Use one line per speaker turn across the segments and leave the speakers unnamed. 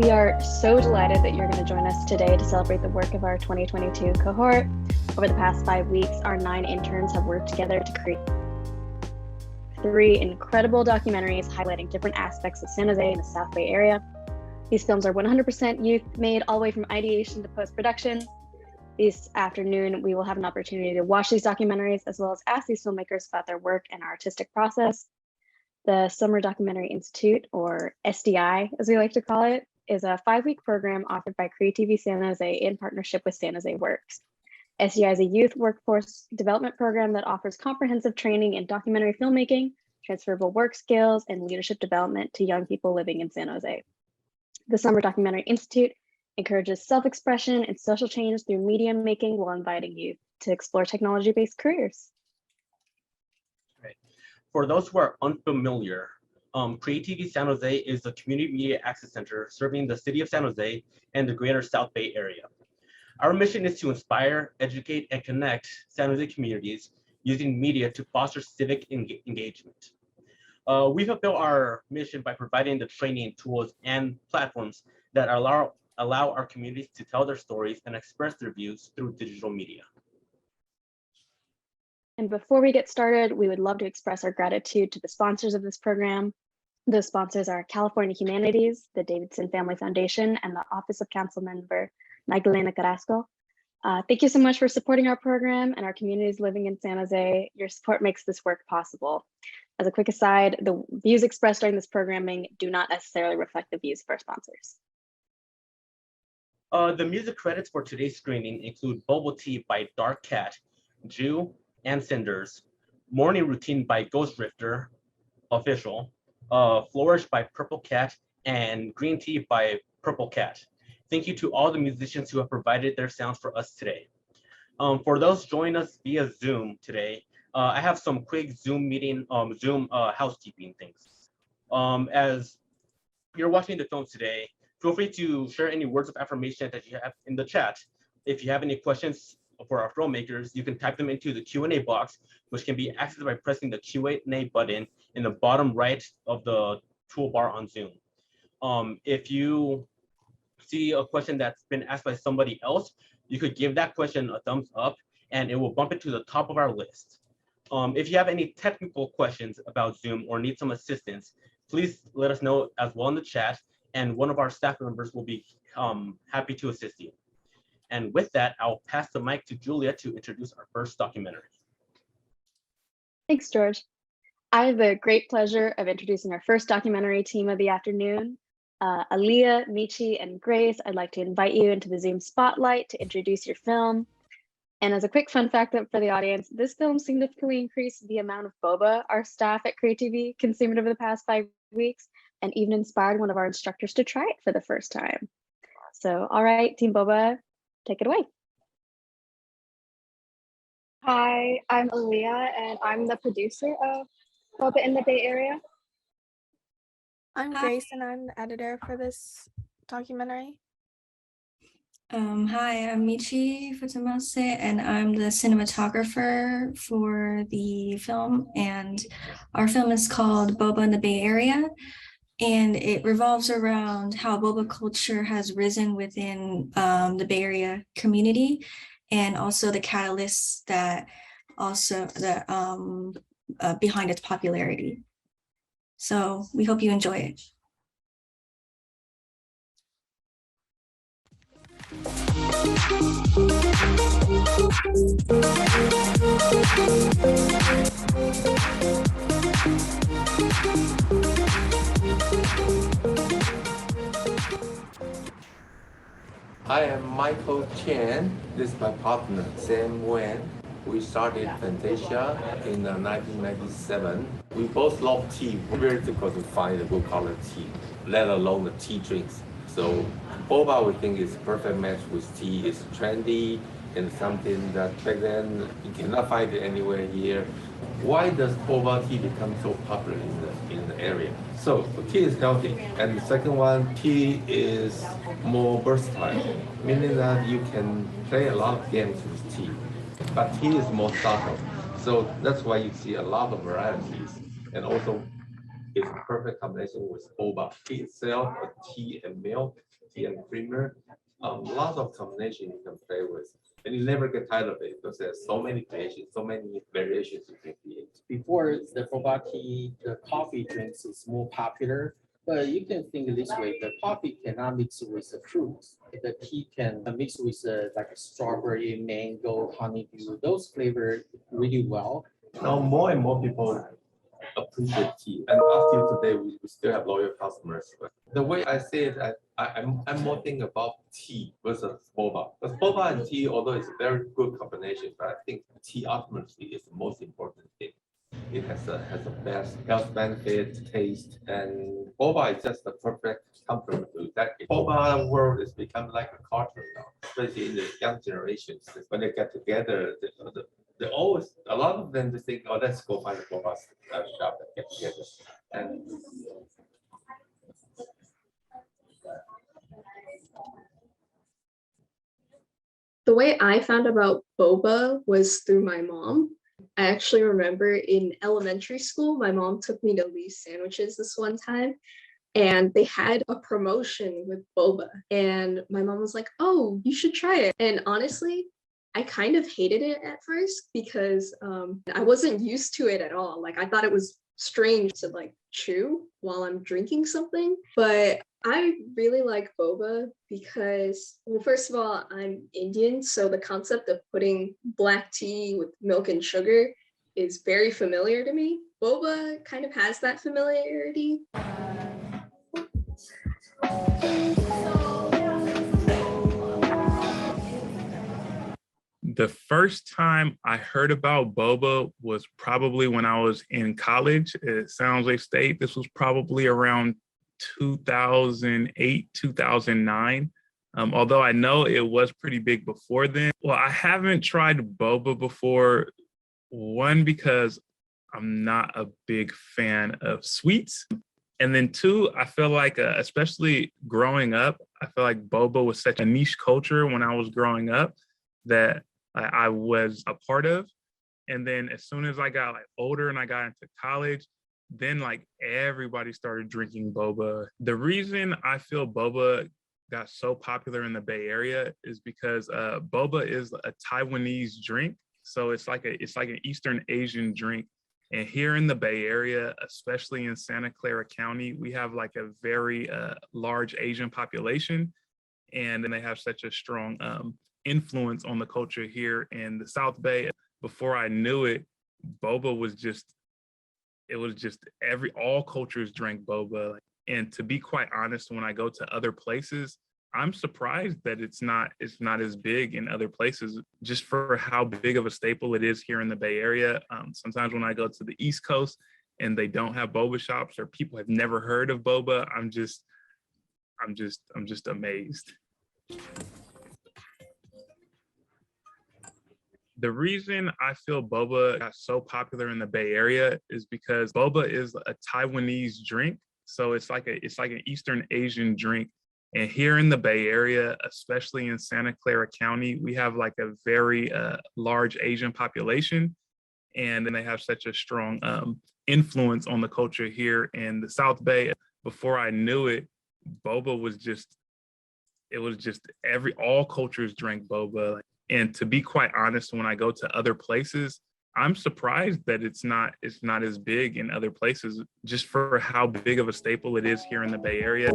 We are so delighted that you're going to join us today to celebrate the work of our 2022 cohort. Over the past 5 weeks, our 9 interns have worked together to create 3 incredible documentaries highlighting different aspects of San Jose and the South Bay area. These films are 100% youth made all the way from ideation to post-production. This afternoon, we will have an opportunity to watch these documentaries as well as ask these filmmakers about their work and artistic process. The Summer Documentary Institute, or SDI as we like to call it, is a 5-week program offered by CreaTV San Jose in partnership with San Jose Works. SDI is a youth workforce development program that offers comprehensive training in documentary filmmaking, transferable work skills, and leadership development to young people living in San Jose. The Summer Documentary Institute encourages self-expression and social change through media making while inviting youth to explore technology-based careers.
Right. For those who are unfamiliar, CreaTV San Jose is a community media access center serving the city of San Jose and the greater South Bay area. Our mission is to inspire, educate, and connect San Jose communities using media to foster civic engagement. We fulfill our mission by providing the training, tools, and platforms that allow our communities to tell their stories and express their views through digital media.
And before we get started, we would love to express our gratitude to the sponsors of this program. Those sponsors are California Humanities, the Davidson Family Foundation, and the Office of Council Member Magdalena Carrasco. Thank you so much for supporting our program and our communities living in San Jose. Your support makes this work possible. As a quick aside, the views expressed during this programming do not necessarily reflect the views of our sponsors.
The music credits for today's screening include Bubble Tea by Dark Cat, Jew and Cinders, Morning Routine by Ghost Drifter, Official, Flourish by Purple Cat, and Green Tea by Purple Cat. Thank you to all the musicians who have provided their sounds for us today. For those joining us via Zoom today, I have some quick Zoom housekeeping things. As you're watching the films today, feel free to share any words of affirmation that you have in the chat. If you have any questions for our filmmakers, you can type them into the Q&A box, which can be accessed by pressing the Q&A button in the bottom right of the toolbar on Zoom. If you see a question that's been asked by somebody else, you could give that question a thumbs up and it will bump it to the top of our list. If you have any technical questions about Zoom or need some assistance, please let us know as well in the chat, and one of our staff members will be happy to assist you. And with that, I'll pass the mic to Julia to introduce our first documentary.
Thanks, George. I have the great pleasure of introducing our first documentary team of the afternoon. Aaliyah, Michi, and Grace, I'd like to invite you into the Zoom spotlight to introduce your film. And as a quick fun fact for the audience, this film significantly increased the amount of boba our staff at CreaTV consumed over the past 5 weeks, and even inspired one of our instructors to try it for the first time. So, all right, Team Boba, take it away.
Hi, I'm Aaliyah, and I'm the producer of Boba in the Bay Area.
I'm Grace, and I'm the editor for this documentary.
Hi, I'm Michi Futamase, and I'm the cinematographer for the film. And our film is called Boba in the Bay Area, and it revolves around how boba culture has risen within the Bay Area community, and also the catalysts that behind its popularity. So we hope you enjoy it.
I am Michael Chen. This is my partner, Sam Wen. We started Fantasia in 1997. We both love tea. Very difficult to find a good quality tea, let alone the tea drinks. So boba, we think, is a perfect match with tea. It's trendy and something that back then you cannot find it anywhere here. Why does boba tea become so popular in the area? So tea is healthy, and the second one, tea is more versatile, meaning that you can play a lot of games with tea. But tea is more subtle, so that's why you see a lot of varieties, and also it's a perfect combination with boba. Tea itself, tea and milk, tea and creamer. Lots of combination you can play with. And you never get tired of it because there's so many creations, so many variations you can create.
Before the boba tea, the coffee drinks is more popular. But you can think this way, the coffee cannot mix with the fruits. The tea can mix with like a strawberry, mango, honeydew, those flavor really well.
Now more and more people appreciate tea. And up till today, we still have loyal customers. But the way I say it, I'm more thinking about tea versus boba. Because boba and tea, although it's a very good combination, but I think tea ultimately is the most important thing. It has the best health benefit, taste, and boba is just the perfect complement to that. Boba world has become like a culture now, especially in the young generations. When they get together, they always, a lot of them, they think, oh, let's go find a boba shop and get together. And
the way I found about boba was through my mom. I actually remember in elementary school, my mom took me to Lee's Sandwiches this one time, and they had a promotion with boba. And my mom was like, oh, you should try it. And honestly, I kind of hated it at first because I wasn't used to it at all. Like I thought it was strange to like chew while I'm drinking something, but I really like boba because, well, first of all, I'm Indian, so the concept of putting black tea with milk and sugar is very familiar to me. Boba kind of has that familiarity.
The first time I heard about boba was probably when I was in college at San Jose State. This was probably around 2008, 2009. Although I know it was pretty big before then. Well, I haven't tried boba before. One, because I'm not a big fan of sweets. And then two, I feel like, especially growing up, I feel like boba was such a niche culture when I was growing up that I was a part of. And then as soon as I got like older and I got into college, then like everybody started drinking boba. The reason I feel boba got so popular in the Bay Area is because boba is a Taiwanese drink. So it's like an Eastern Asian drink. And here in the Bay Area, especially in Santa Clara County, we have like a very large Asian population. And then they have such a strong influence on the culture here in the South Bay. Before I knew it, boba was just, all cultures drank boba. And to be quite honest, when I go to other places, I'm surprised that it's not as big in other places, just for how big of a staple it is here in the Bay Area. Sometimes when I go to the East Coast and they don't have boba shops or people have never heard of boba, I'm just amazed. The reason I feel boba got so popular in the Bay Area is because boba is a Taiwanese drink. So it's like an Eastern Asian drink. And here in the Bay Area, especially in Santa Clara County, we have like a very large Asian population. And then they have such a strong influence on the culture here in the South Bay. Before I knew it, boba was just, all cultures drank boba. And to be quite honest, when I go to other places, I'm surprised that it's not as big in other places, just for how big of a staple it is here in the Bay Area.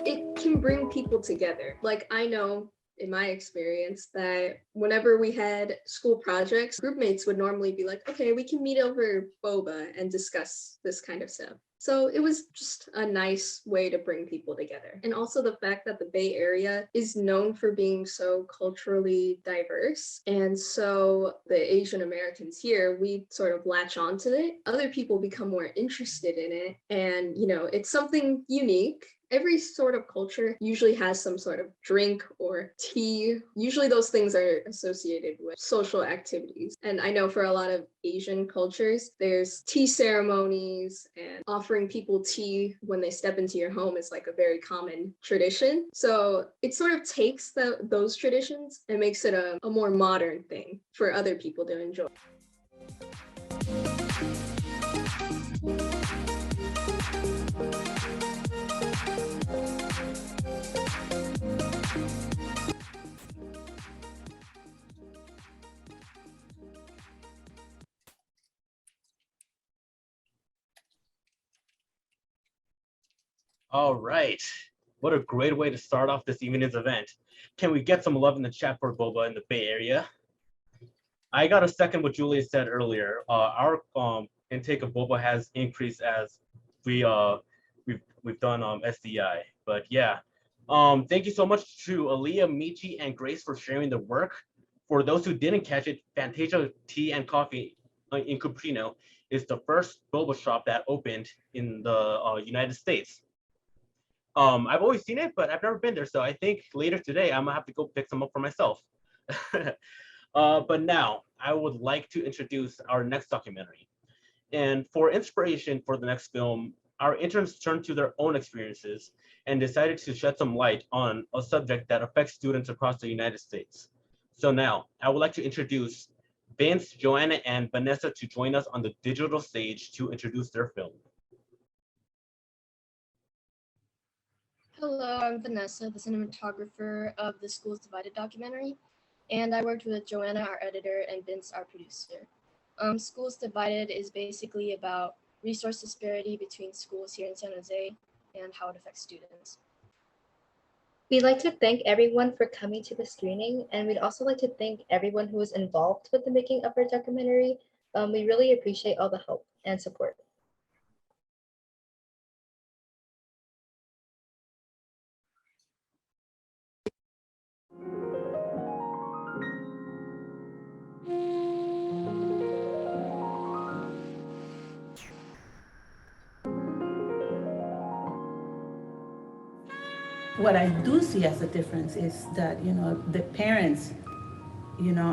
It can bring people together. Like I know in my experience that whenever we had school projects, group mates would normally be like, okay, we can meet over boba and discuss this kind of stuff. So it was just a nice way to bring people together. And also the fact that the Bay Area is known for being so culturally diverse. And so the Asian Americans here, we sort of latch onto it. Other people become more interested in it. And, it's something unique. Every sort of culture usually has some sort of drink or tea. Usually those things are associated with social activities. And I know for a lot of Asian cultures, there's tea ceremonies, and offering people tea when they step into your home is like a very common tradition. So it sort of takes those traditions and makes it a more modern thing for other people to enjoy.
All right. What a great way to start off this evening's event. Can we get some love in the chat for boba in the Bay Area? I got a second what Julia said earlier. Our intake of boba has increased as we've done SDI. But yeah, thank you so much to Aaliyah, Michi, and Grace for sharing the work. For those who didn't catch it, Fantasia Tea and Coffee in Cupertino is the first boba shop that opened in the United States. I've always seen it, but I've never been there. So I think later today, I'm gonna have to go pick some up for myself. But now I would like to introduce our next documentary. And for inspiration for the next film, our interns turned to their own experiences and decided to shed some light on a subject that affects students across the United States. So now I would like to introduce Vince, Joanna, and Vanessa to join us on the digital stage to introduce their film.
Hello, I'm Vanessa, the cinematographer of the Schools Divided documentary, and I worked with Joanna, our editor, and Vince, our producer. Schools Divided is basically about resource disparity between schools here in San Jose and how it affects students.
We'd like to thank everyone for coming to the screening, and we'd also like to thank everyone who was involved with the making of our documentary. We really appreciate all the help and support.
What I do see as a difference is that, the parents,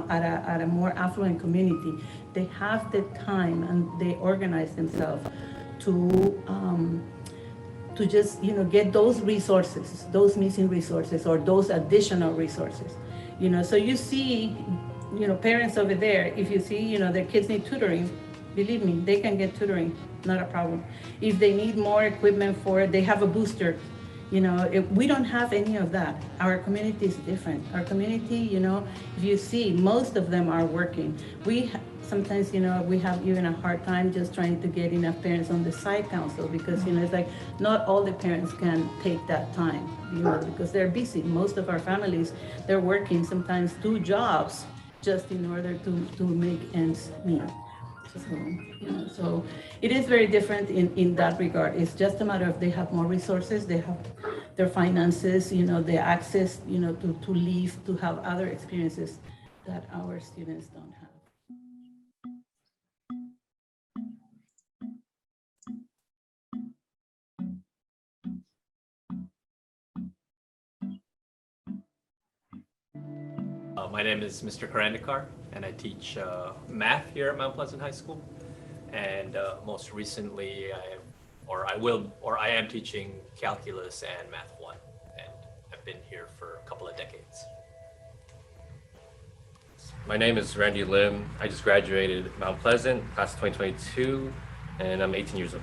at a more affluent community, they have the time and they organize themselves to just, get those resources, those missing resources, or those additional resources. So you see, parents over there, if you see, their kids need tutoring, believe me, they can get tutoring, not a problem. If they need more equipment for it, they have a booster. We don't have any of that. Our community is different. Our community, if you see, most of them are working. Sometimes, we have even a hard time just trying to get enough parents on the side council because, it's like not all the parents can take that time, because they're busy. Most of our families, they're working sometimes 2 jobs just in order to make ends meet. So it is very different in that regard. It's just a matter of they have more resources, they have their finances, the access, to leave, to have other experiences that our students don't have.
My name is Mr. Karandikar, and I teach math here at Mount Pleasant High School. And most recently, I am teaching calculus and math 1, and I've been here for a couple of decades.
My name is Randy Lim. I just graduated Mount Pleasant, class of 2022, and I'm 18 years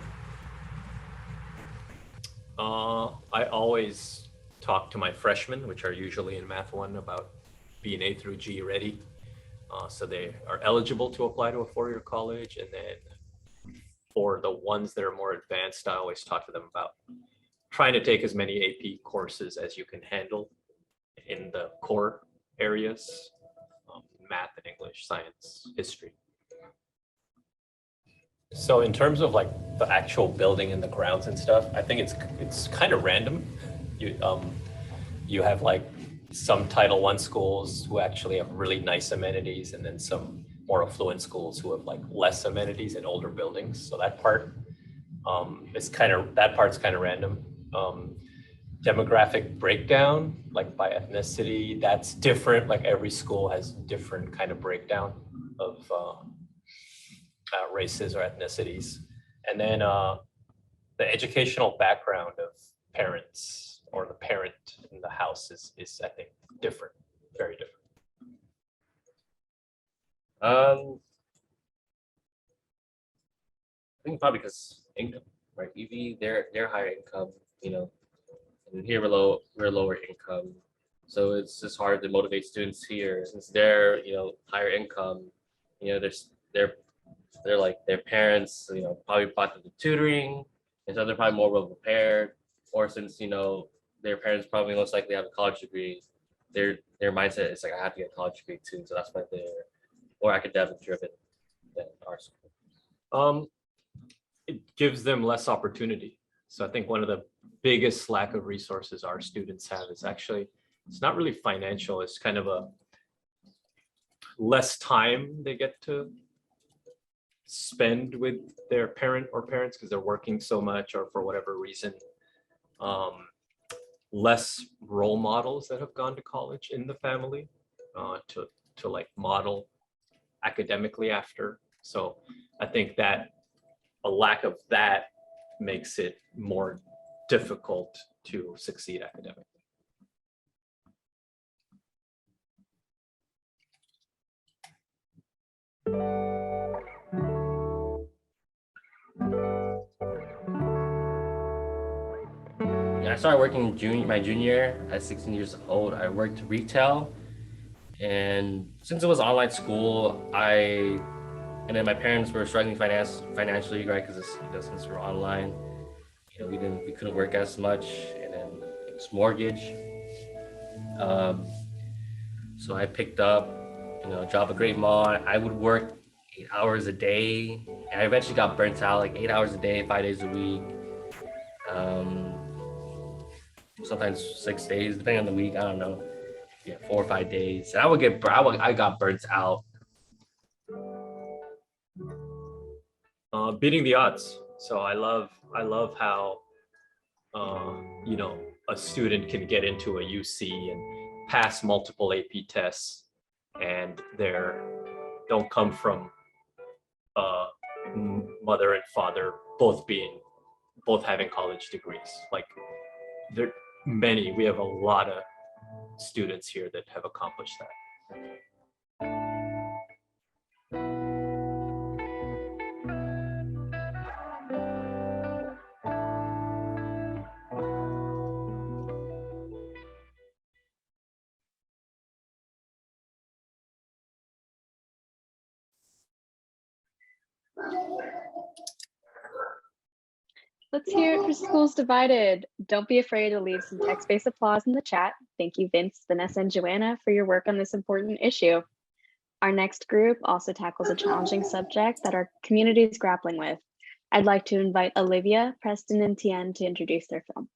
old.
I always talk to my freshmen, which are usually in math 1, about being A through G ready. So they are eligible to apply to a 4-year college. And then for the ones that are more advanced, I always talk to them about trying to take as many AP courses as you can handle in the core areas, math and English, science, history. So in terms of like the actual building and the grounds and stuff, I think it's kind of random. You have like some Title I schools who actually have really nice amenities, and then some more affluent schools who have like less amenities and older buildings. So that part part's kind of random. Demographic breakdown, like by ethnicity, that's different. Like every school has different kind of breakdown of races or ethnicities. And then the educational background of parents, or the parent in the house, is I think different, very different.
I think probably because income, right? EV, they're higher income, and here we're lower income. So it's just hard to motivate students here since they're, higher income, they're like their parents, probably bought them the tutoring, and so they're probably more well prepared. or since, you know, their parents probably most likely have a college degree, their mindset is like, I have to get a college degree too. So that's why they're more academic driven than our school.
It gives them less opportunity. So I think one of the biggest lack of resources our students have is actually, it's not really financial, it's kind of a less time they get to spend with their parent or parents because they're working so much or for whatever reason. Less role models that have gone to college in the family to like model academically after. So I think that a lack of that makes it more difficult to succeed academically.
Yeah, I started working my junior year at 16 years old. I worked retail, and since it was online school, and then my parents were struggling financially, right? Because since we're online, you know, we couldn't work as much, and then it's mortgage. So I picked up, you know, a job at Great Mall. I would work 8 hours a day, and I eventually got burnt out, like 8 hours a day, 5 days a week. Sometimes 6 days, depending on the week. I don't know, yeah, 4 or 5 days. And I got burnt out.
Beating the odds. So I love how you know, a student can get into a UC and pass multiple AP tests, and don't come from mother and father both having college degrees. Like we have a lot of students here that have accomplished that.
Let's hear it for Schools Divided. Don't be afraid to leave some text-based applause in the chat. Thank you, Vince, Vanessa, and Joanna for your work on this important issue. Our next group also tackles a challenging subject that our community is grappling with. I'd like to invite Olivia, Preston, and Tien to introduce their film.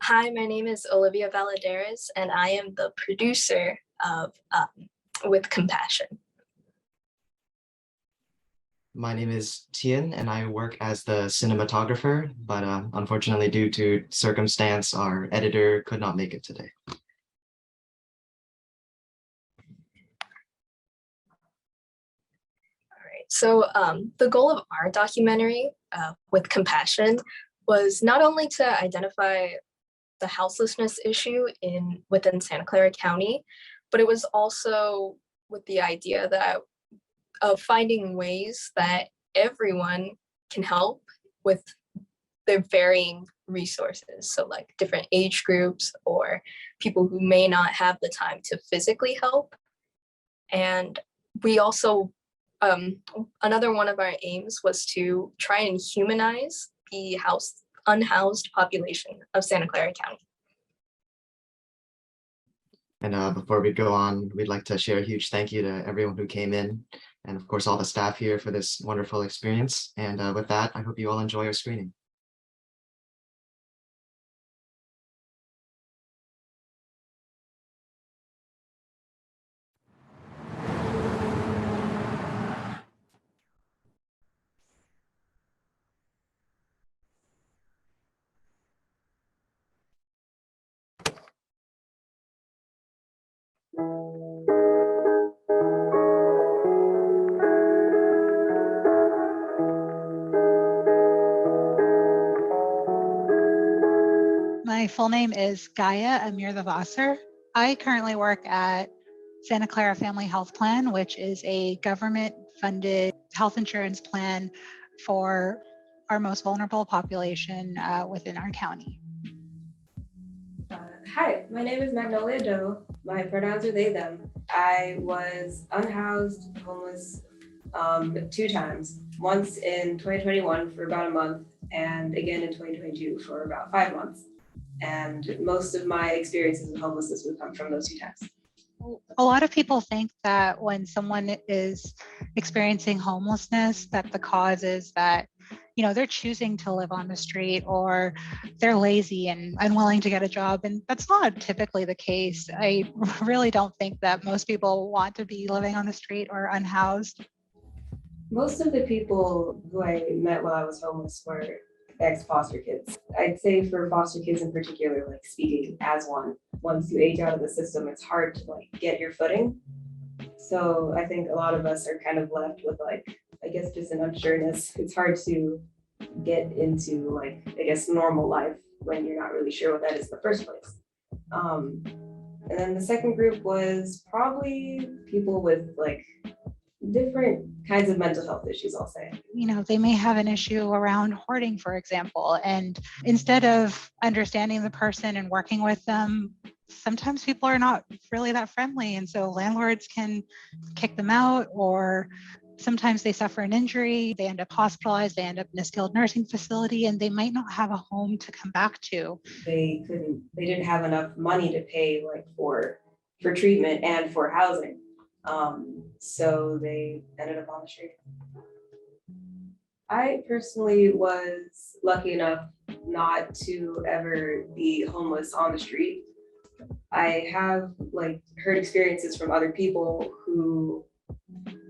Hi, my name is Olivia Valadares, and I am the producer of With Compassion.
My name is Tien, and I work as the cinematographer, but unfortunately, due to circumstance, our editor could not make it today.
All right, so the goal of our documentary, With Compassion, was not only to identify the houselessness issue within Santa Clara County, but it was also with the idea of finding ways that everyone can help with their varying resources. So like different age groups or people who may not have the time to physically help. And we also, another one of our aims was to try and humanize the unhoused population of Santa Clara County.
And before we go on, we'd like to share a huge thank you to everyone who came in, and of course all the staff here for this wonderful experience. And with that, I hope you all enjoy our screening.
My full name is Gaia Amir the Vasser. I currently work at Santa Clara Family Health Plan, which is a government-funded health insurance plan for our most vulnerable population within our county.
Hi, my name is Magnolia Doe. My pronouns are they, them. I was unhoused, homeless 2 times. Once in 2021 for about a month, and again in 2022 for about 5 months. And most of my experiences with homelessness would come from those 2 times.
A lot of people think that when someone is experiencing homelessness, that the cause is that, you know, they're choosing to live on the street or they're lazy and unwilling to get a job. And that's not typically the case. I really don't think that most people want to be living on the street or unhoused.
Most of the people who I met while I was homeless were ex-foster kids. I'd say for foster kids in particular, like speaking as one, once you age out of the system, it's hard to like get your footing. So I think a lot of us are kind of left with like, I guess just an unsureness. It's hard to get into like, I guess, normal life when you're not really sure what that is in the first place. And then the second group was probably people with like different kinds of mental health issues, I'll say.
You know, they may have an issue around hoarding, for example, and instead of understanding the person and working with them, sometimes people are not really that friendly. And so landlords can kick them out, or sometimes they suffer an injury, they end up hospitalized, they end up in a skilled nursing facility, and they might not have a home to come back to.
They didn't have enough money to pay like for treatment and for housing. So they ended up on the street. I personally was lucky enough not to ever be homeless on the street. I have like heard experiences from other people who,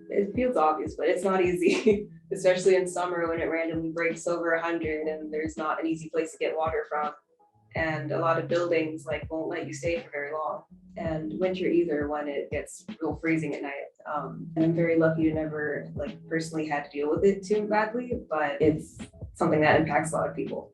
it feels obvious, but it's not easy, especially in summer when it randomly breaks over 100 and there's not an easy place to get water from. And a lot of buildings like won't let you stay for very long. And winter either, when it gets real freezing at night. And I'm very lucky to never like personally had to deal with it too badly, but it's something that impacts a lot of people.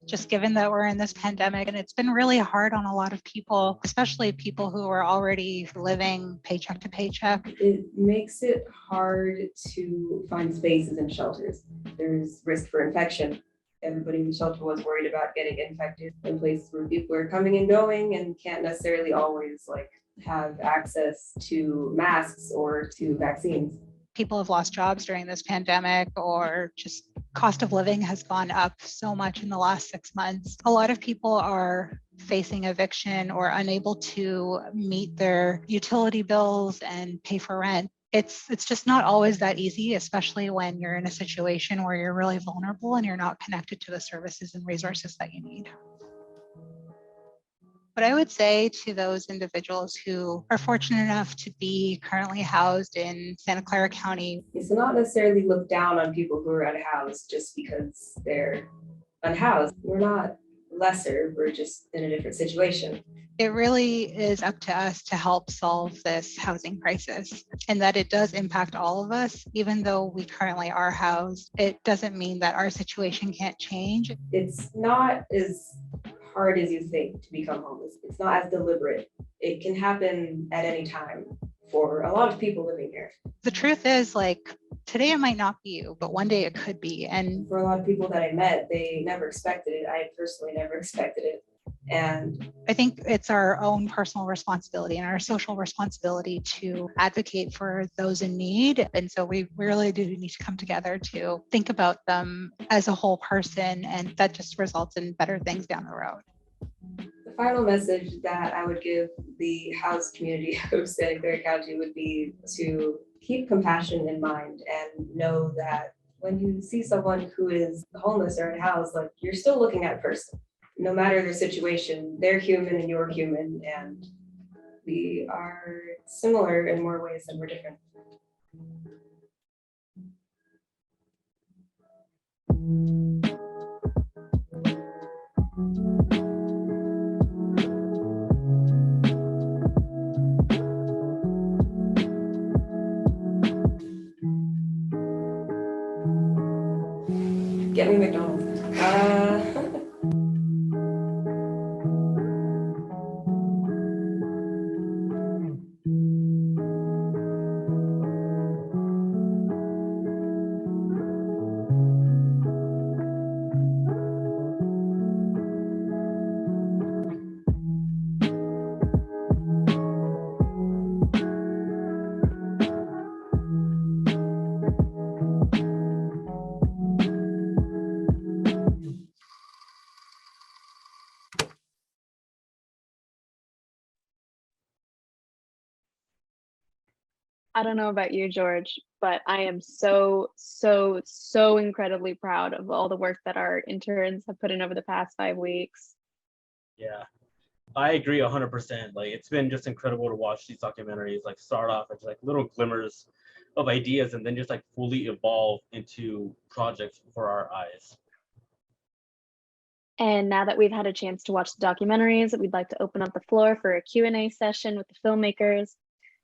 Just given that we're in this pandemic, and it's been really hard on a lot of people, especially people who are already living paycheck to paycheck.
It makes it hard to find spaces in shelters. There's risk for infection. Everybody in the shelter was worried about getting infected in places where people are coming and going and can't necessarily always like have access to masks or to vaccines.
People have lost jobs during this pandemic, or just cost of living has gone up so much in the last 6 months. A lot of people are facing eviction or unable to meet their utility bills and pay for rent. It's just not always that easy, especially when you're in a situation where you're really vulnerable and you're not connected to the services and resources that you need. What I would say to those individuals who are fortunate enough to be currently housed in Santa Clara County
is to not necessarily look down on people who are unhoused just because they're unhoused. We're not lesser, we're just in a different situation.
It really is up to us to help solve this housing crisis, and that it does impact all of us. Even though we currently are housed, it doesn't mean that our situation can't change.
It's not as hard as you think to become homeless. It's not as deliberate. It can happen at any time for a lot of people living here.
The truth is, like, today it might not be you, but one day it could be. And
for a lot of people that I met, they never expected it. I personally never expected it. And
I think it's our own personal responsibility and our social responsibility to advocate for those in need. And so we really do need to come together to think about them as a whole person, and that just results in better things down the road.
The final message that I would give the housed community of Santa Clara County would be to keep compassion in mind and know that when you see someone who is homeless or unhoused, like, you're still looking at a person. No matter their situation, they're human and you're human, and we are similar in more ways than we're different. Get me McDonald's.
I don't know about you, George, but I am so incredibly proud of all the work that our interns have put in over the past 5 weeks.
Yeah, I agree 100%. Like it's been just incredible to watch these documentaries like start off as like little glimmers of ideas and then just like fully evolve into projects before our eyes.
And now that we've had a chance to watch the documentaries, we'd like to open up the floor for a Q&A session with the filmmakers.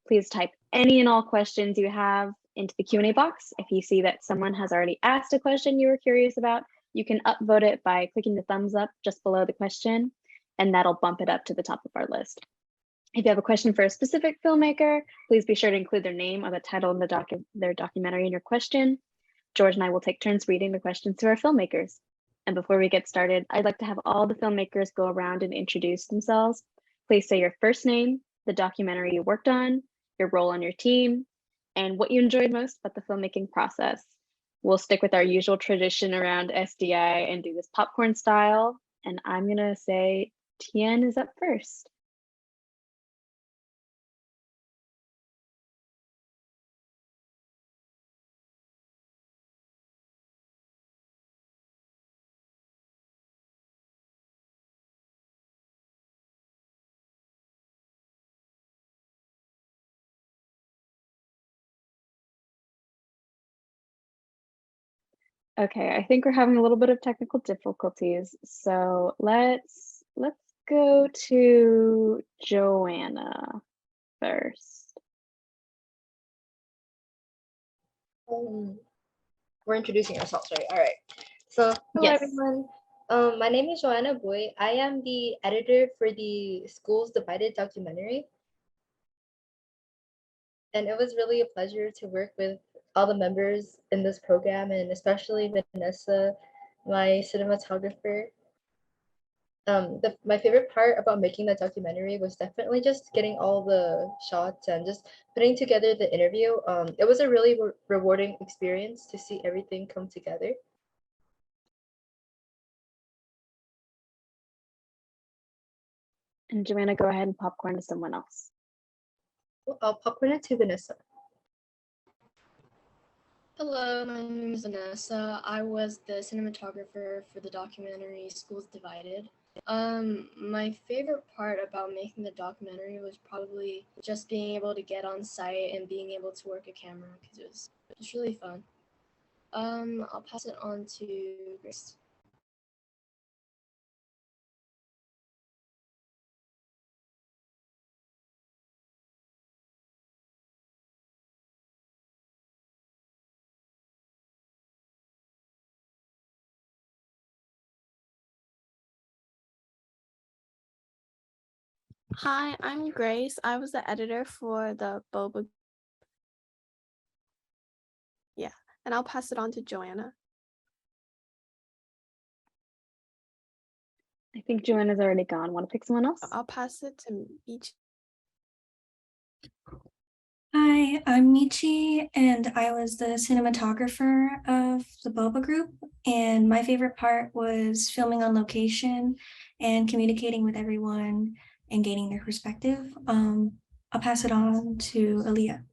Please type any and all questions you have into the Q&A box. If you see that someone has already asked a question you were curious about, you can upvote it by clicking the thumbs up just below the question, and that'll bump it up to the top of our list. If you have a question for a specific filmmaker, please be sure to include their name or the title of their documentary in your question. George and I will take turns reading the questions to our filmmakers. And before we get started, I'd like to have all the filmmakers go around and introduce themselves. Please say your first name, the documentary you worked on, your role on your team, and what you enjoyed most about the filmmaking process. We'll stick with our usual tradition around SDI and do this popcorn style. And I'm gonna say Tien is up first. Okay, I think we're having a little bit of technical difficulties. So let's go to Joanna first.
We're introducing ourselves, right? All right. So hello
Yes.
everyone. My name is Joanna Boy. I am the editor for the Schools Divided documentary. And it was really a pleasure to work with all the members in this program, and especially Vanessa, my cinematographer. My favorite part about making the documentary was definitely just getting all the shots and just putting together the interview. It was a really rewarding experience to see everything come together.
And Joanna, go ahead and popcorn to someone else.
I'll popcorn it to Vanessa.
Hello, my name is Vanessa. I was the cinematographer for the documentary Schools Divided. My favorite part about making the documentary was probably just being able to get on site and being able to work a camera because it was just really fun. I'll pass it on to Grace.
Hi, I'm Grace. I was the editor for the boba. Yeah, and I'll pass it on to Joanna.
I think Joanna's already gone. Want to pick someone else?
I'll pass it to each.
Hi, I'm Michi, and I was the cinematographer of the Boba group. And my favorite part was filming on location and communicating with everyone and gaining their perspective. I'll pass it on to Aaliyah.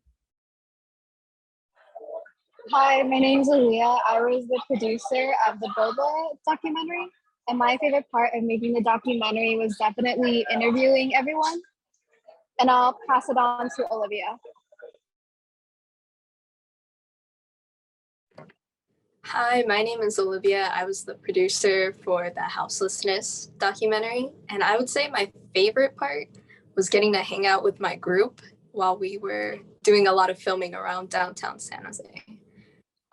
Hi, my name is Aaliyah. I was the producer of the Boba documentary. And my favorite part of making the documentary was definitely interviewing everyone. And I'll pass it on to Olivia.
Hi, my name is Olivia. I was the producer for the houselessness documentary. And I would say my favorite part was getting to hang out with my group while we were doing a lot of filming around downtown San Jose.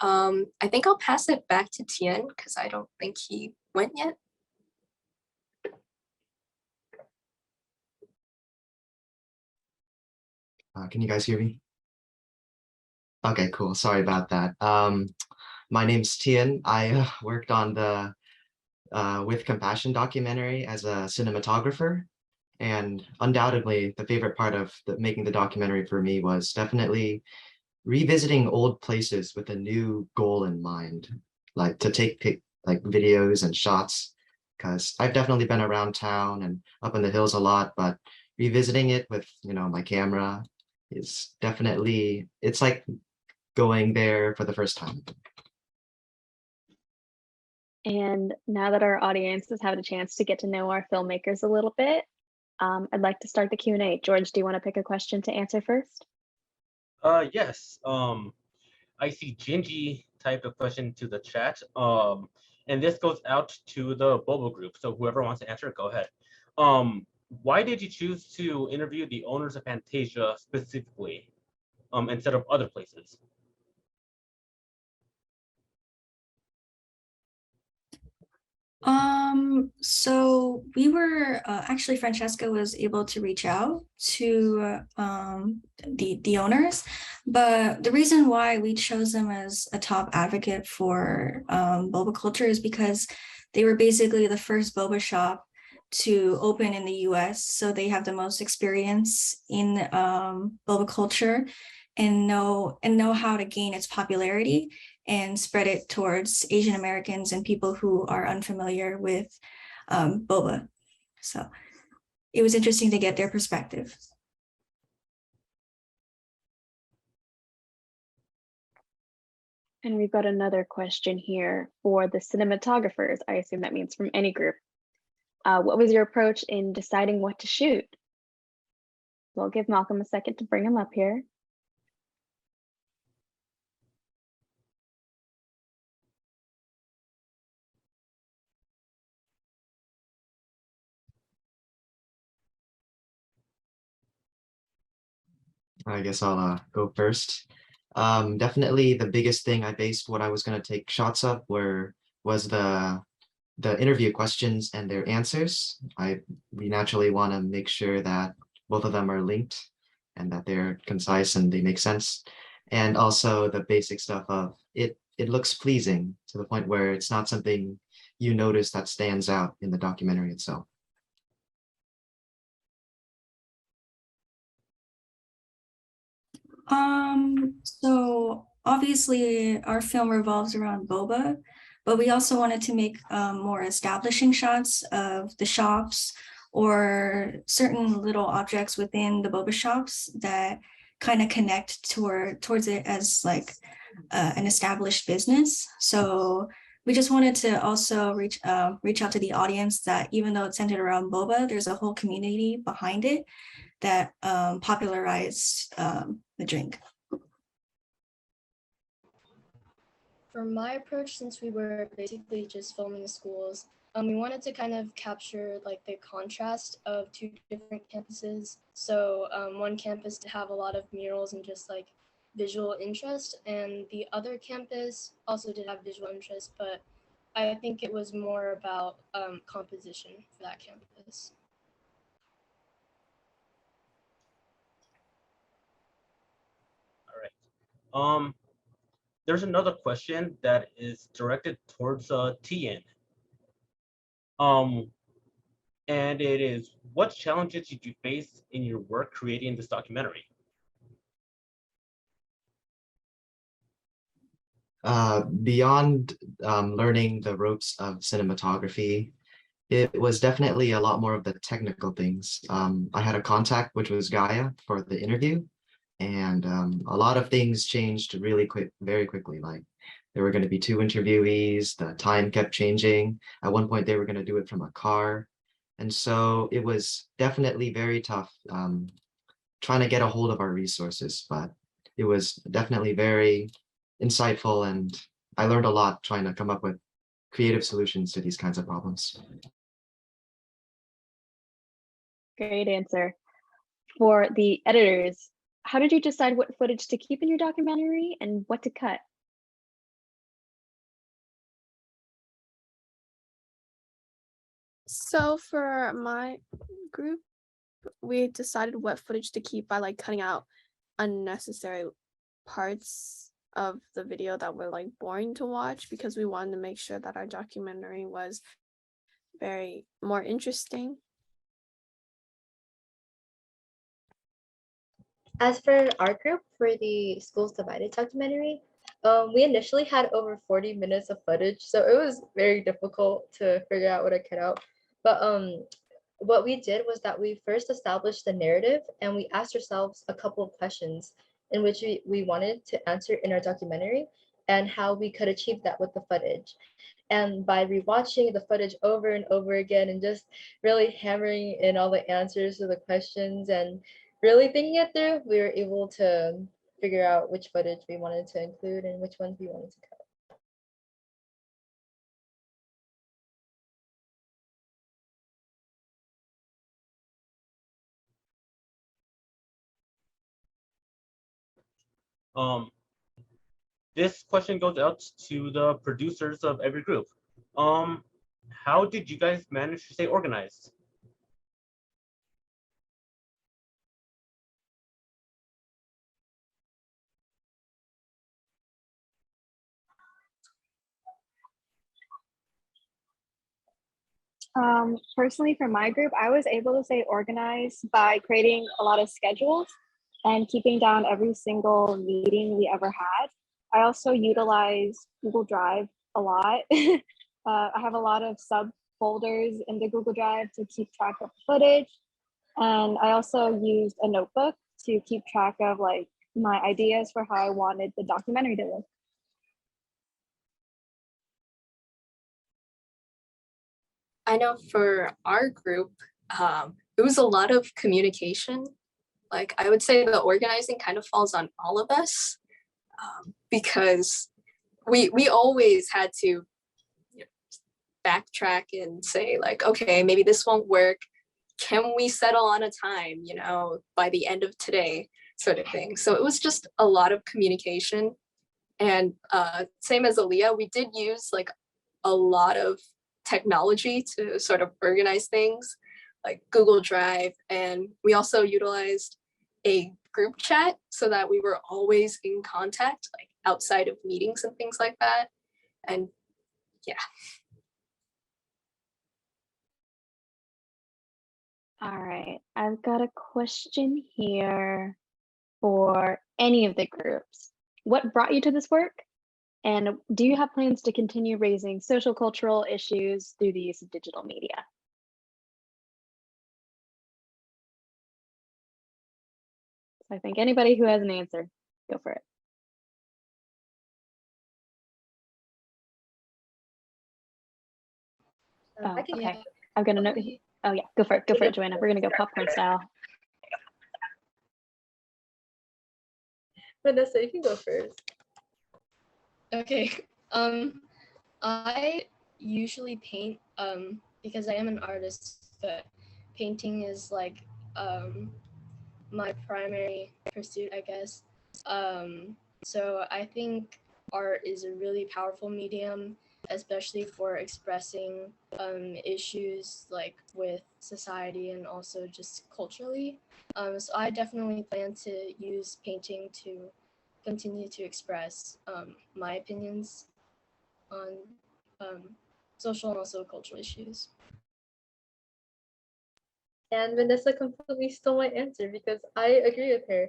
I think I'll pass it back to Tien because I don't think he went yet.
Can you guys hear me? Okay, cool. Sorry about that. My name's Tien. I worked on the With Compassion documentary as a cinematographer. And undoubtedly, the favorite part of making the documentary for me was definitely revisiting old places with a new goal in mind, like to take like videos and shots, because I've definitely been around town and up in the hills a lot, but revisiting it with, my camera is definitely, it's like going there for the first time.
And now that our audience has had a chance to get to know our filmmakers a little bit, I'd like to start the Q&A. George, do you want to pick a question to answer first?
Yes. I see Gingy typed a question to the chat. And this goes out to the Bobo group. So whoever wants to answer, go ahead. Why did you choose to interview the owners of Fantasia specifically, instead of other places?
So we were actually Francesca was able to reach out to the owners, but the reason why we chose them as a top advocate for boba culture is because they were basically the first boba shop to open in the US. So they have the most experience in boba culture and know how to gain its popularity and spread it towards Asian Americans and people who are unfamiliar with boba. So it was interesting to get their perspective.
And we've got another question here for the cinematographers. I assume that means from any group. What was your approach in deciding what to shoot? We'll give Malcolm a second to bring him up here.
I guess I'll go first. Definitely the biggest thing I based what I was going to take shots of was the interview questions and their answers. We naturally want to make sure that both of them are linked and that they're concise and they make sense. And also the basic stuff of it looks pleasing to the point where it's not something you notice that stands out in the documentary itself.
So obviously our film revolves around boba, but we also wanted to make more establishing shots of the shops or certain little objects within the boba shops that kind of connect towards it as like an established business. So we just wanted to also reach out to the audience that even though it's centered around boba, there's a whole community behind it that popularized the drink.
For my approach, since we were basically just filming the schools, we wanted to kind of capture like the contrast of two different campuses. So one campus to have a lot of murals and just like visual interest, and the other campus also did have visual interest, but I think it was more about composition for that campus.
All right. There's another question that is directed towards Tian. And it is, what challenges did you face in your work creating this documentary?
Beyond learning the ropes of cinematography, it was definitely a lot more of the technical things. I had a contact, which was Gaia, for the interview, and a lot of things changed very quickly. Like there were going to be 2 interviewees, the time kept changing. At one point, they were going to do it from a car. And so it was definitely very tough trying to get a hold of our resources, but it was definitely very insightful, and I learned a lot trying to come up with creative solutions to these kinds of problems.
Great answer. For the editors, how did you decide what footage to keep in your documentary and what to cut?
So for my group, we decided what footage to keep by like cutting out unnecessary parts of the video that were like boring to watch, because we wanted to make sure that our documentary was very more interesting.
As for our group, for the Schools Divided documentary, we initially had over 40 minutes of footage, so it was very difficult to figure out what to cut out. But what we did was that we first established the narrative and we asked ourselves a couple of questions in which we wanted to answer in our documentary and how we could achieve that with the footage. And by rewatching the footage over and over again and just really hammering in all the answers to the questions and really thinking it through, we were able to figure out which footage we wanted to include and which ones we wanted to cut.
This question goes out to the producers of every group. How did you guys manage to stay organized?
Personally, for my group, I was able to stay organized by creating a lot of schedules and keeping down every single meeting we ever had. I also utilize Google Drive a lot. I have a lot of subfolders in the Google Drive to keep track of footage. And I also used a notebook to keep track of like my ideas for how I wanted the documentary to look.
I know for our group, it was a lot of communication. Like I would say the organizing kind of falls on all of us because we always had to, you know, backtrack and say like, okay, maybe this won't work. Can we settle on a time, you know, by the end of today, sort of thing. So it was just a lot of communication. And same as Aaliyah, we did use like a lot of technology to sort of organize things like Google Drive. And we also utilized a group chat so that we were always in contact, like outside of meetings and things like that. And yeah.
All right, I've got a question here for any of the groups. What brought you to this work? And do you have plans to continue raising social cultural issues through the use of digital media? So I think anybody who has an answer, go for it. Oh, okay. I'm gonna note. Oh yeah, go for it. Go for it, Joanna. We're gonna go popcorn style.
Vanessa, you can go first.
Okay. I usually paint because I am an artist, but painting is like my primary pursuit, I guess. So I think art is a really powerful medium, especially for expressing issues like with society and also just culturally. So I definitely plan to use painting to continue to express my opinions on social and also cultural issues.
And Vanessa completely stole my answer because I agree with her.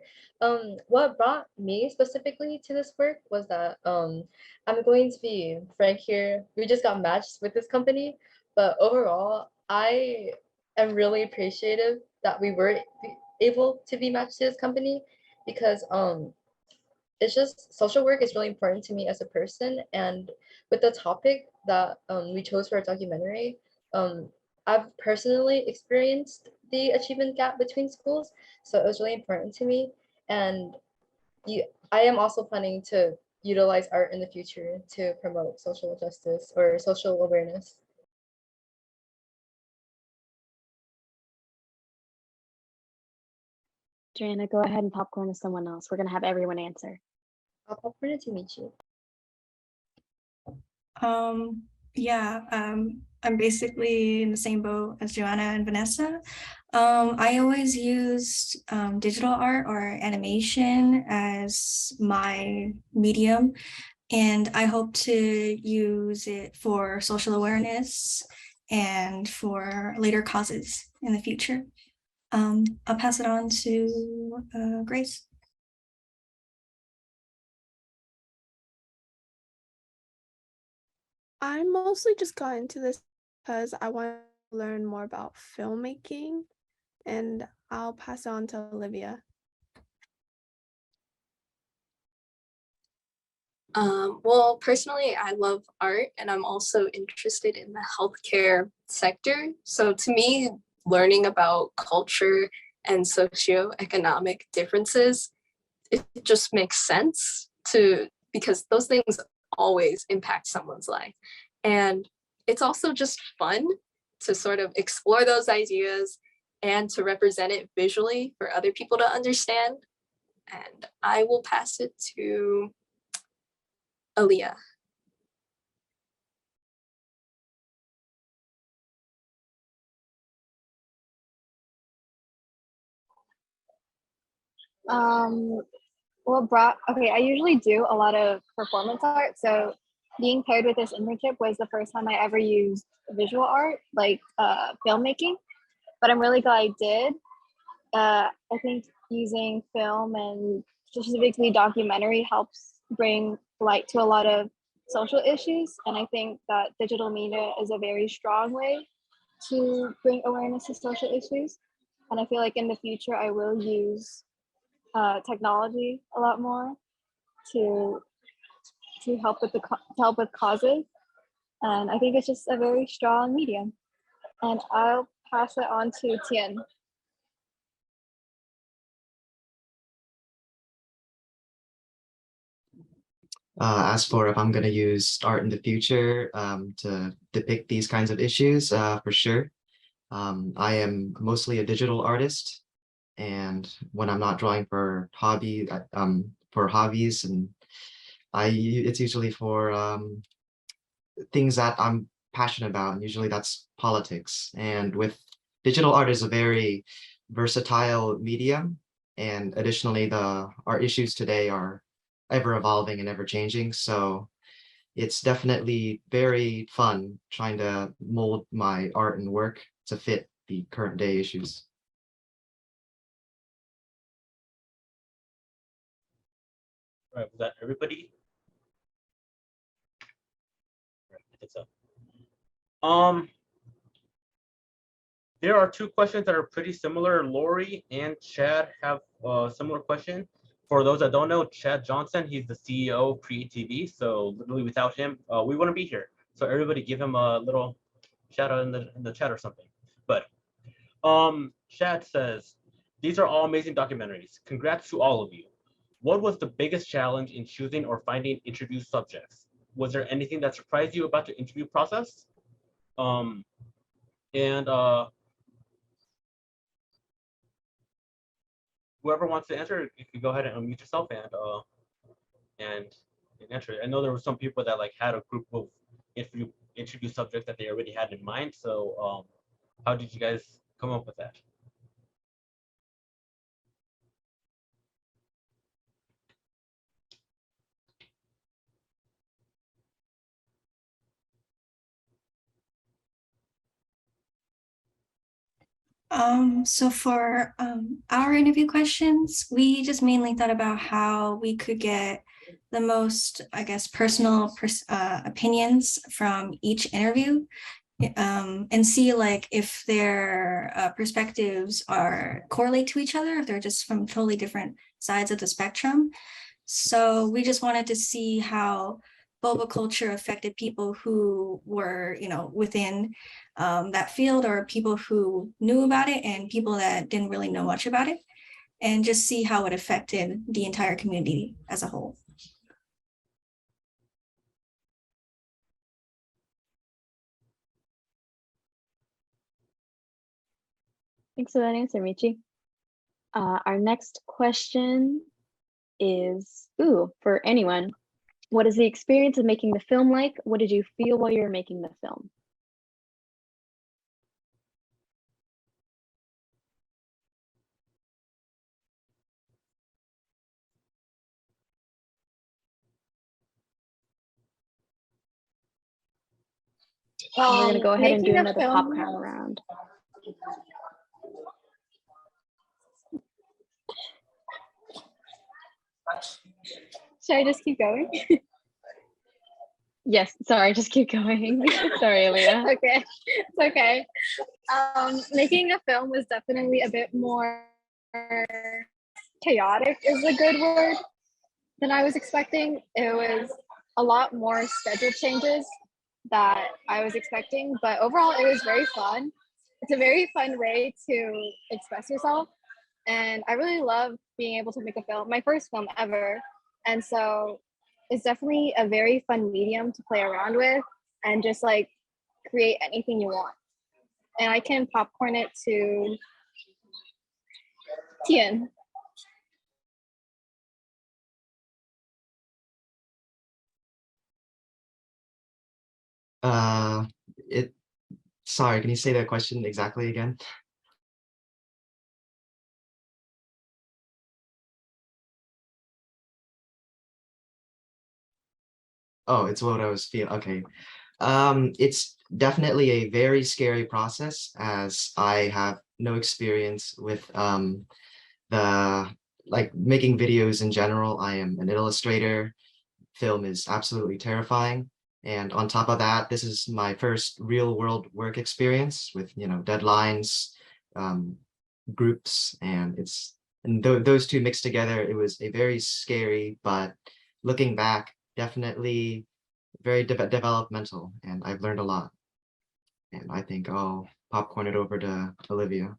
What brought me specifically to this work was that I'm going to be frank here. We just got matched with this company, but overall, I am really appreciative that we were able to be matched to this company because it's just social work is really important to me as a person, and with the topic that we chose for our documentary, um, I've personally experienced the achievement gap between schools, so it was really important to me. And I am also planning to utilize art in the future to promote social justice or social awareness.
Joanna, go ahead and popcorn to someone else. We're gonna have everyone answer.
I'll popcorn it to meet you.
Yeah, I'm basically in the same boat as Joanna and Vanessa. I always used digital art or animation as my medium, and I hope to use it for social awareness and for later causes in the future. I'll pass it on to Grace.
I mostly just got into this because I wanted learn more about filmmaking, and I'll pass it on to Olivia.
Well, personally, I love art and I'm also interested in the healthcare sector. So to me, learning about culture and socioeconomic differences, it just makes sense because those things always impact someone's life. And it's also just fun to sort of explore those ideas and to represent it visually for other people to understand. And I will pass it to Aaliyah.
I usually do a lot of performance art. So being paired with this internship was the first time I ever used visual art, like filmmaking. But I'm really glad I did. I think using film and specifically documentary helps bring light to a lot of social issues. And I think that digital media is a very strong way to bring awareness to social issues. And I feel like in the future, I will use technology a lot more to help with causes. And I think it's just a very strong medium. And I'll pass it on to Tien.
As for if I'm going to use art in the future to depict these kinds of issues, for sure. I am mostly a digital artist, and when I'm not drawing for hobbies, and it's usually for things that I'm passionate about, and usually that's politics. And with digital art is a very versatile medium, and additionally, our issues today are ever evolving and ever changing. So it's definitely very fun trying to mold my art and work to fit the current day issues.
All right, was that everybody? Right, I think so. There are two questions that are pretty similar. Lori and Chad have a similar question. For those that don't know, Chad Johnson, he's the CEO of CreaTV. So literally without him, we wouldn't be here. So everybody give him a little shout out in the chat or something. But Chad says, these are all amazing documentaries. Congrats to all of you. What was the biggest challenge in choosing or finding interview subjects? Was there anything that surprised you about the interview process? And whoever wants to answer, you can go ahead and unmute yourself and answer it. I know there were some people that like had a group of interview subjects that they already had in mind. So how did you guys come up with that?
So for our interview questions, we just mainly thought about how we could get the most, I guess, personal opinions from each interview, and see like if their perspectives are correlate to each other, if they're just from totally different sides of the spectrum. So we just wanted to see how boba culture affected people who were, within that field, or people who knew about it and people that didn't really know much about it, and just see how it affected the entire community as a whole.
Thanks for that answer, Michi. Our next question is, for anyone, what is the experience of making the film like? What did you feel while you were making the film? We're going to go ahead and do another popcorn round.
Should I just keep going?
Yes, sorry, just keep going. Sorry, Aaliyah.
Okay, it's okay. Making a film was definitely a bit more chaotic is a good word than I was expecting. It was a lot more schedule changes that I was expecting, but overall it was very fun. It's a very fun way to express yourself. And I really love being able to make a film, my first film ever. And so it's definitely a very fun medium to play around with and just like create anything you want. And I can popcorn it to Tian.
Uh, it. Sorry, can you say that question exactly again? Oh, it's what I was feeling. Okay. It's definitely a very scary process as I have no experience with the like making videos in general. I am an illustrator. Film is absolutely terrifying. And on top of that, this is my first real world work experience with, deadlines, um, groups, and those two mixed together, it was a very scary, but looking back, definitely very developmental, and I've learned a lot. And I think I'll popcorn it over to Olivia.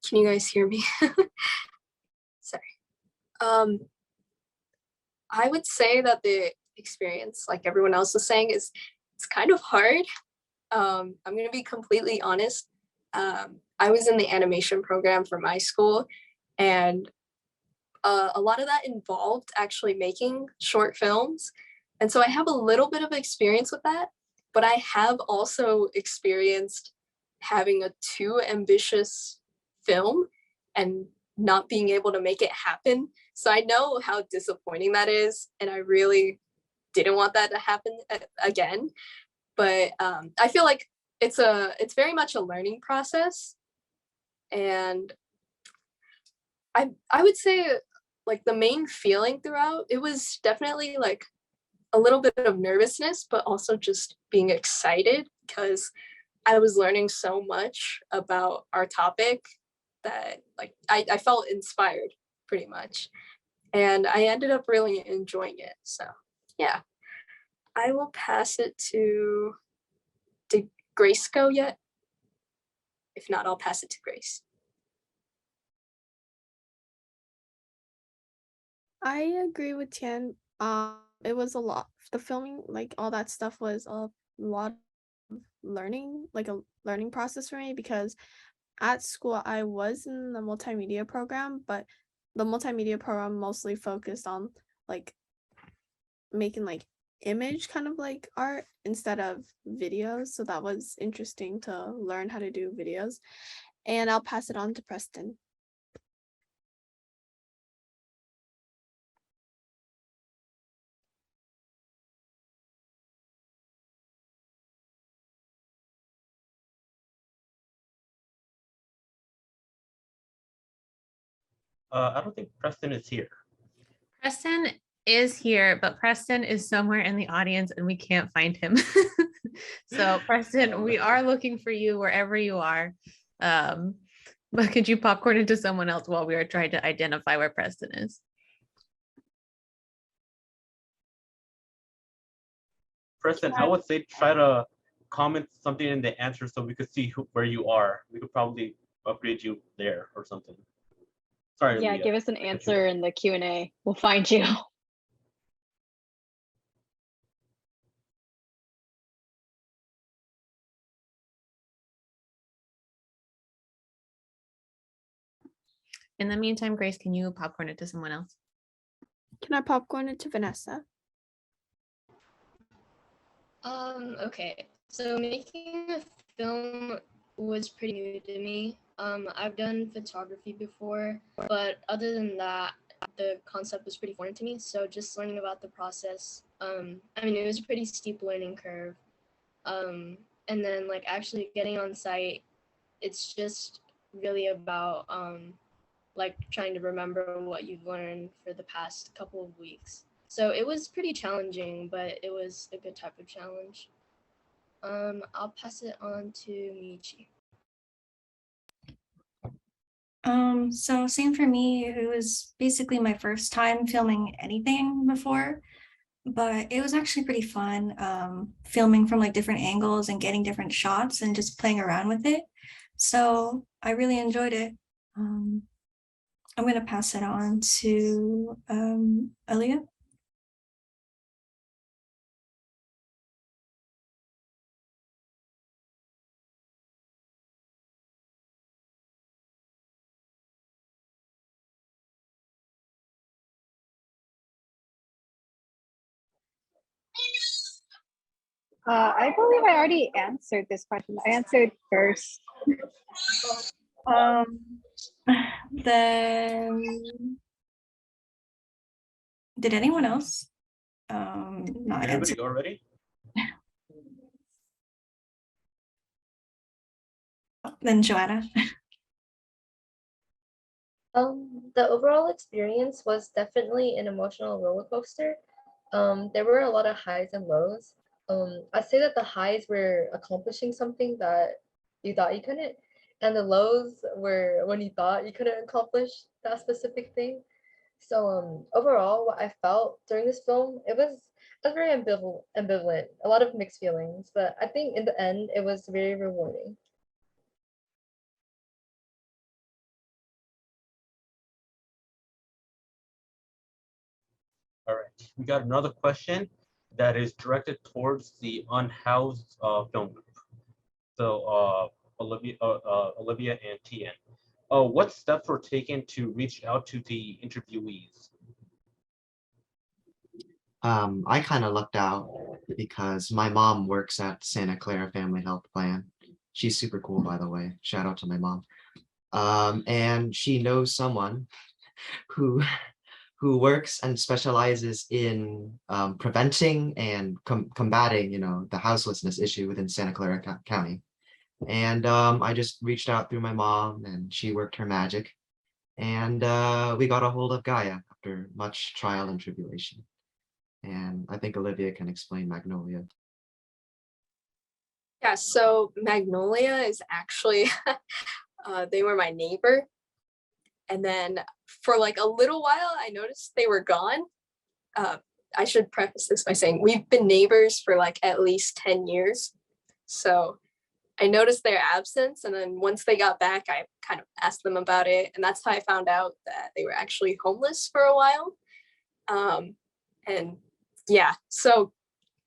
Can you guys hear me? Sorry. I would say that the experience, like everyone else was saying, is it's kind of hard. I'm going to be completely honest. I was in the animation program for my school, and a lot of that involved actually making short films. And so I have a little bit of experience with that, but I have also experienced having a too ambitious film and not being able to make it happen. So I know how disappointing that is, and I really didn't want that to happen again. But I feel like it's very much a learning process, and I would say like the main feeling throughout, it was definitely like a little bit of nervousness, but also just being excited because I was learning so much about our topic that like I felt inspired pretty much. And I ended up really enjoying it. So yeah, I will pass it to, did Grace go yet? If not, I'll pass it to Grace.
I agree with Tian. It was a lot. The filming, like all that stuff, was a lot of learning, like a learning process for me because at school I was in the multimedia program, but the multimedia program mostly focused on like making like image kind of like art instead of videos. So that was interesting to learn how to do videos. And I'll pass it on to Preston.
I don't think Preston is here.
Preston is here, but Preston is somewhere in the audience and we can't find him. So Preston, we are looking for you wherever you are. But could you popcorn into someone else while we are trying to identify where Preston is?
Preston, I would say try to comment something in the answer so we could see where you are. We could probably upgrade you there or something. Sorry,
Yeah,
Leah.
give us an answer in the Q&A. We'll find you.
In the meantime, Grace, can you popcorn it to someone else?
Can I popcorn it to Vanessa?
Okay. So making a film was pretty new to me. I've done photography before, but other than that, the concept was pretty foreign to me. So just learning about the process, I mean, it was a pretty steep learning curve. And then like actually getting on site it's just really about like trying to remember what you've learned for the past couple of weeks. So it was pretty challenging, but it was a good type of challenge. I'll pass it on to Michi.
So same for me. It was basically my first time filming anything before, but it was actually pretty fun, filming from like different angles and getting different shots and just playing around with it. So I really enjoyed it. I'm going to pass it on to Aaliyah.
I believe I already answered this question. I answered first.
Then did anyone else not answer?
Anybody already?
Then Joanna.
The overall experience was definitely an emotional roller coaster. There were a lot of highs and lows. I'd say that the highs were accomplishing something that you thought you couldn't, and the lows were when you thought you couldn't accomplish that specific thing. So overall, what I felt during this film, it was very ambivalent, a lot of mixed feelings, but I think in the end, it was very rewarding.
All right, we got another question that is directed towards the unhoused film group. So Olivia and Tian. What steps were taken to reach out to the interviewees?
I kind of lucked out because my mom works at Santa Clara Family Health Plan. She's super cool, by the way. Shout out to my mom. And she knows someone who works and specializes in preventing and combating, the houselessness issue within Santa Clara County. And I just reached out through my mom, and she worked her magic, and we got a hold of Gaia after much trial and tribulation. And I think Olivia can explain Magnolia.
Yeah, so Magnolia is actually, they were my neighbor. And then for like a little while, I noticed they were gone. I should preface this by saying we've been neighbors for like at least 10 years. So I noticed their absence. And then once they got back, I kind of asked them about it. And that's how I found out that they were actually homeless for a while. And yeah, so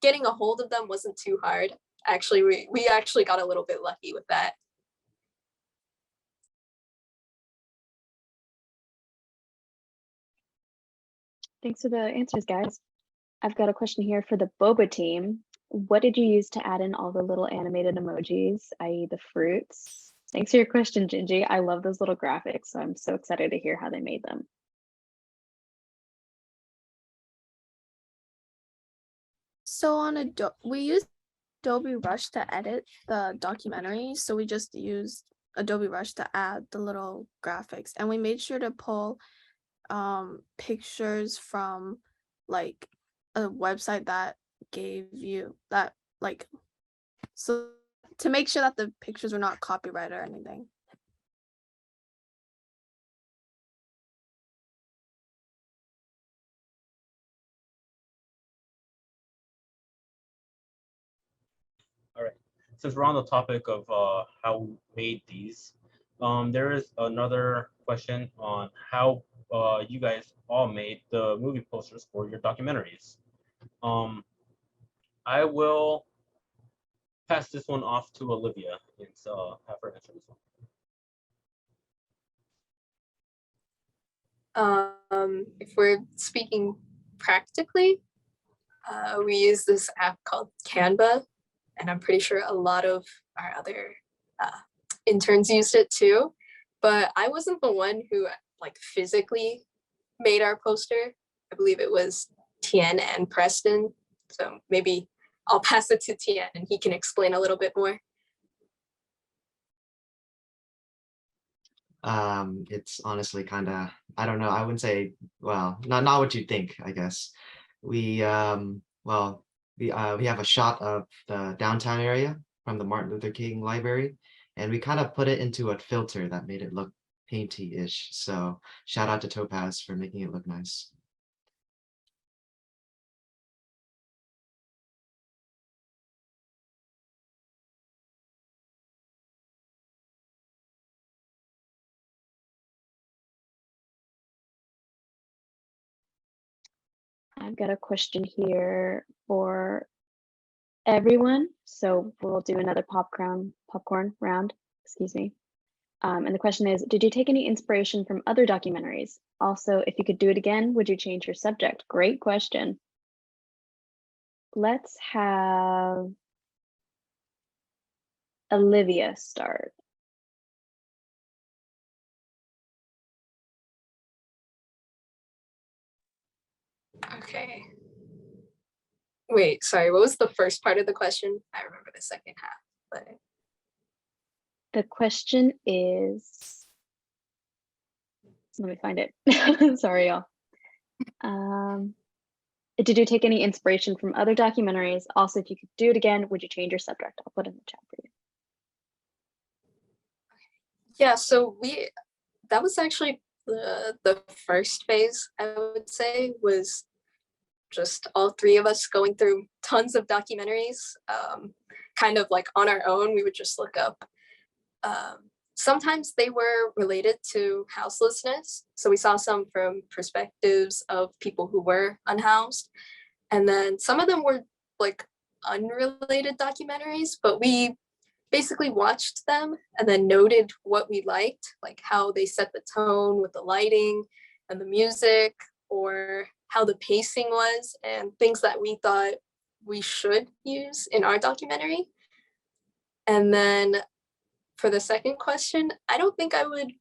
getting a hold of them wasn't too hard. Actually, we actually got a little bit lucky with that.
Thanks for the answers, guys. I've got a question here for the boba team. What did you use to add in all the little animated emojis, i.e. the fruits? Thanks for your question, Gingy. I love those little graphics, so I'm so excited to hear how they made them.
So we used Adobe Rush to edit the documentary. So we just used Adobe Rush to add the little graphics, and we made sure to pull pictures from like a website that gave you that, like, so to make sure that the pictures were not copyrighted or anything.
All right, since we're on the topic of how we made these, there is another question on how you guys all made the movie posters for your documentaries. I will pass this one off to Olivia and have her answer this
one. If we're speaking practically, we use this app called Canva, and I'm pretty sure a lot of our other interns used it too. But I wasn't the one who like physically made our poster. I believe it was Tien and Preston. So maybe I'll pass it to Tien and he can explain a little bit more.
It's honestly kind of, I don't know, I wouldn't say, well, not what you think, I guess. Well, we have a shot of the downtown area from the Martin Luther King Library, and we kind of put it into a filter that made it look painty-ish. So shout out to Topaz for making it look nice.
I've got a question here for everyone. So we'll do another popcorn round, excuse me. And the question is, did you take any inspiration from other documentaries? Also, if you could do it again, would you change your subject? Great question. Let's have Olivia start.
Okay. Wait, sorry, what was the first part of the question? I remember the second half, but
The question is, let me find it. Sorry, y'all. Did you take any inspiration from other documentaries? Also, if you could do it again, would you change your subject? I'll put it in the chat for you.
yeah, so that was actually the first phase, I would say, was just all three of us going through tons of documentaries, kind of like on our own. We would just look up. Sometimes they were related to houselessness. So we saw some from perspectives of people who were unhoused. And then some of them were like unrelated documentaries, but we basically watched them and then noted what we liked, like how they set the tone with the lighting and the music, or how the pacing was, and things that we thought we should use in our documentary. And then for the second question, I don't think I would,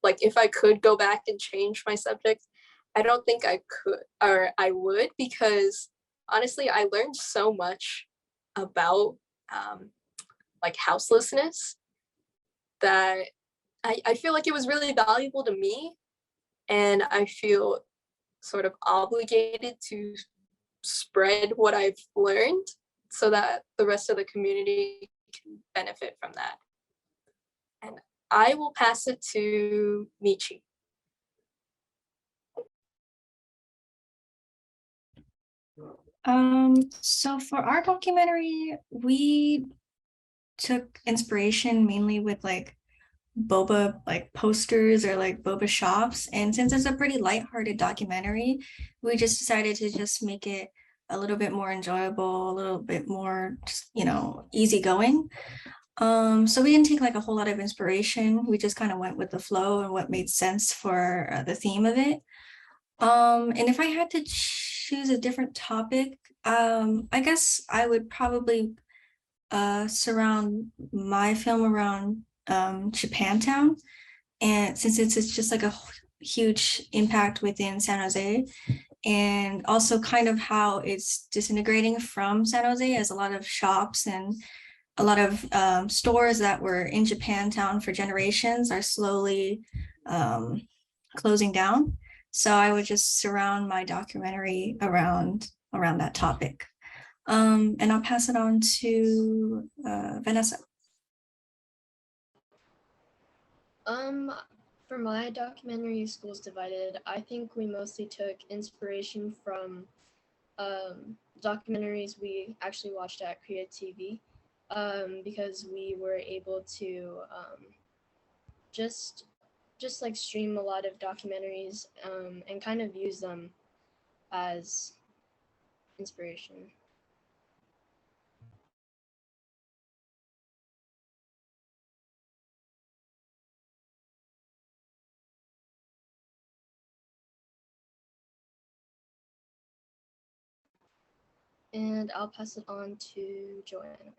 like, if I could go back and change my subject, I don't think I could, or I would, because honestly, I learned so much about like houselessness that I feel like it was really valuable to me, and I feel sort of obligated to spread what I've learned so that the rest of the community can benefit from that. And I will pass it to Michi.
So for our documentary, we took inspiration mainly with like boba like posters or like boba shops, and since it's a pretty lighthearted documentary, we just decided to just make it a little bit more enjoyable, a little bit more just, you know, easygoing. So we didn't take like a whole lot of inspiration. We just kind of went with the flow and what made sense for the theme of it. And if I had to choose a different topic, I guess I would probably surround my film around Japantown. And since it's just like a huge impact within San Jose, and also kind of how it's disintegrating from San Jose, as a lot of shops and a lot of stores that were in Japantown for generations are slowly closing down. So I would just surround my documentary around that topic. And I'll pass it on to Vanessa.
For my documentary, Schools Divided, I think we mostly took inspiration from documentaries we actually watched at CreaTV, because we were able to just like stream a lot of documentaries and kind of use them as inspiration. And I'll pass it on to Joanna.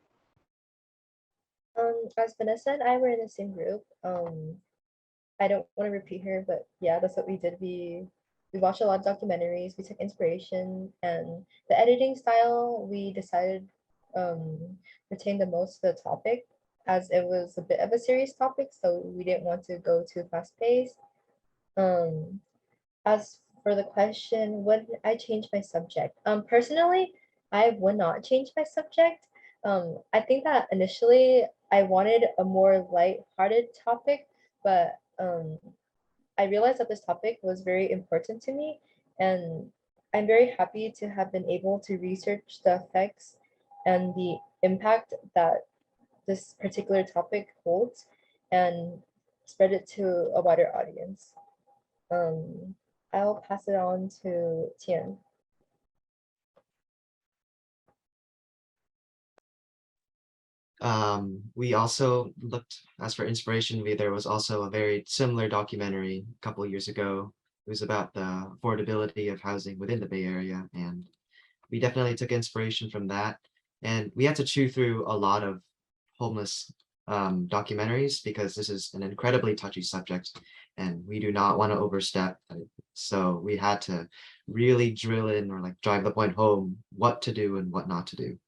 As Vanessa and I were in the same group, I don't want to repeat her, but yeah, that's what we did. We watched a lot of documentaries, we took inspiration, and the editing style we decided pertained the most to the topic. as it was a bit of a serious topic, so we didn't want to go too fast paced. As for the question, would I change my subject? Personally, I would not change my subject. I think that initially I wanted a more light-hearted topic, but I realized that this topic was very important to me, and I'm very happy to have been able to research the effects and the impact that this particular topic holds and spread it to a wider audience. I'll pass it on to Tian.
We also looked, as for inspiration, there was also a very similar documentary a couple of years ago. It was about the affordability of housing within the Bay Area, and we definitely took inspiration from that. And we had to chew through a lot of homeless documentaries because this is an incredibly touchy subject and we do not want to overstep. So we had to really drill in or like drive the point home what to do and what not to do.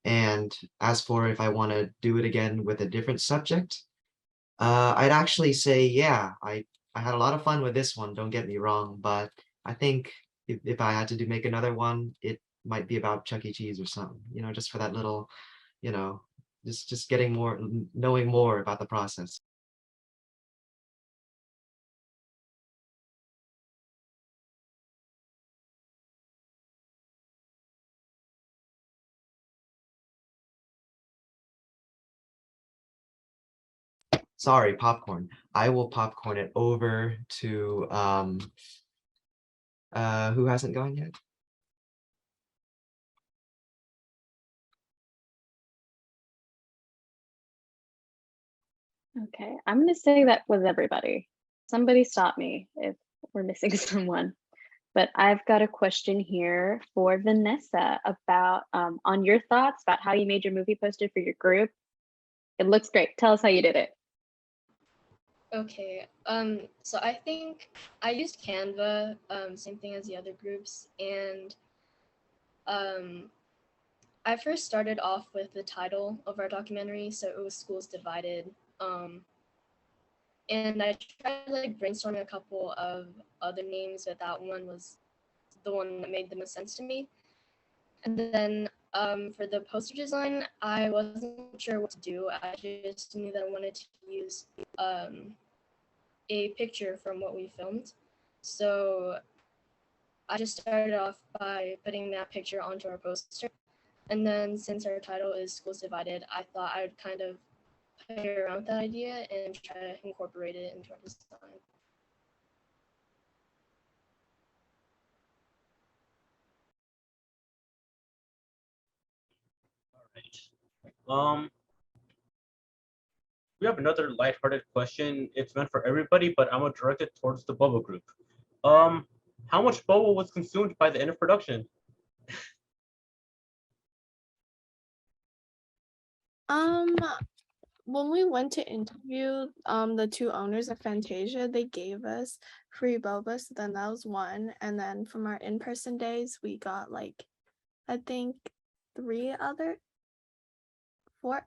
And as for if I want to do it again with a different subject, I'd actually say, yeah, I had a lot of fun with this one, don't get me wrong, but I think if I had to make another one, it might be about Chuck E. Cheese or something, you know, just for that little, you know, just getting more, knowing more about the process. Sorry, popcorn. I will popcorn it over to who hasn't gone yet?
Okay, I'm going to say that was everybody. Somebody stop me if we're missing someone. But I've got a question here for Vanessa about on your thoughts about how you made your movie poster for your group. It looks great. Tell us how you did it.
Okay, so I think I used Canva, same thing as the other groups, and I first started off with the title of our documentary, so it was Schools Divided, and I tried like brainstorming a couple of other names, but that one was the one that made the most sense to me. And then for the poster design, I wasn't sure what to do. I just knew that I wanted to use a picture from what we filmed. So I just started off by putting that picture onto our poster. And then since our title is Schools Divided, I thought I would kind of play around with that idea and try to incorporate it into our design.
All right. We have another lighthearted question. It's meant for everybody, but I'm gonna direct it towards the boba group. How much boba was consumed by the end of production?
When we went to interview the two owners of Fantasia, they gave us free boba, so then that was one. And then from our in-person days, we got like I think four.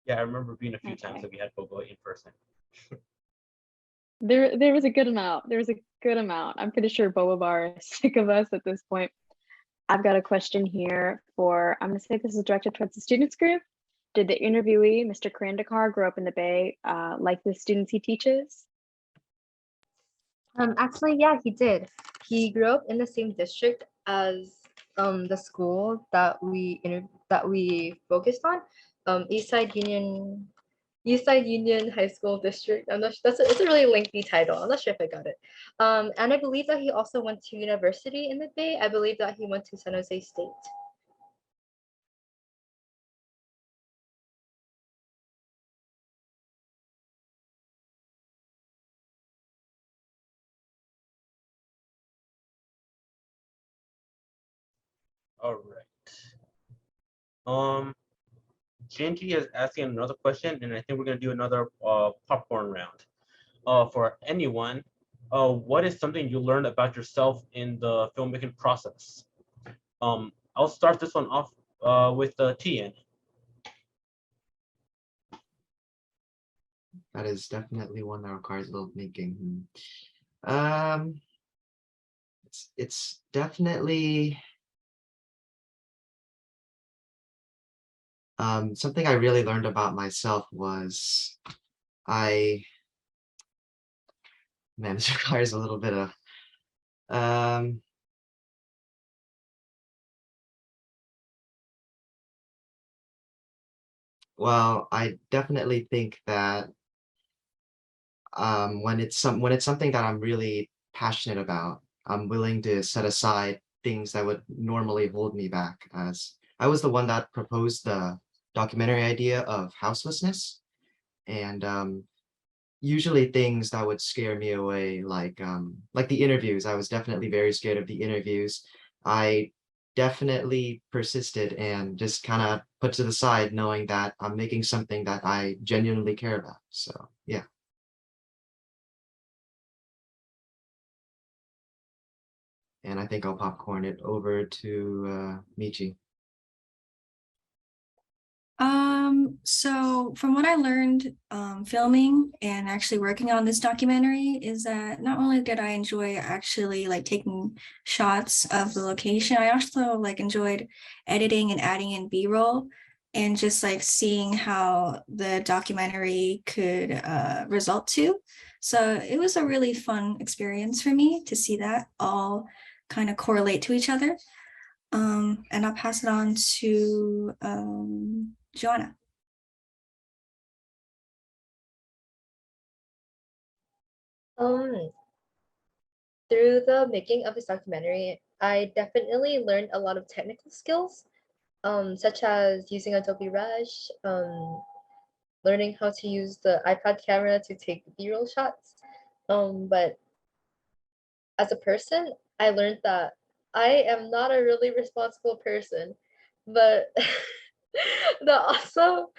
Yeah, I remember being a few times that we had boba in person.
There was a good amount. There was a good amount. I'm pretty sure Boba Bar is sick of us at this point. I've got a question here for, I'm going to say this is directed towards the students group. Did the interviewee, Mr. Karandikar, grow up in the Bay like the students he teaches?
Actually, yeah, he did. He grew up in the same district as the school that we focused on, Eastside Union High School District. I'm not sure, it's a really lengthy title. I'm not sure if I got it. And I believe that he also went to university in the Bay. I believe that he went to San Jose State.
All right. Genji is asking another question, and I think we're gonna do another popcorn round. For anyone, what is something you learned about yourself in the filmmaking process? I'll start this one off with Tian.
That is definitely one that requires a little thinking. It's definitely something I really learned about myself was man, this requires a little bit of well, I definitely think that when it's something that I'm really passionate about, I'm willing to set aside things that would normally hold me back, as I was the one that proposed the documentary idea of houselessness. And usually things that would scare me away, like the interviews. I was definitely very scared of the interviews. I definitely persisted and just kind of put to the side, knowing that I'm making something that I genuinely care about. So yeah. And I think I'll popcorn it over to Michi.
So from what I learned filming and actually working on this documentary is that not only did I enjoy actually like taking shots of the location, I also like enjoyed editing and adding in B-roll and just like seeing how the documentary could result to. So it was a really fun experience for me to see that all kind of correlate to each other. And I'll pass it on to Joanna.
Um, through the making of this documentary, I definitely learned a lot of technical skills, such as using Adobe Rush, learning how to use the iPad camera to take B-roll shots. But as a person, I learned that I am not a really responsible person, but that also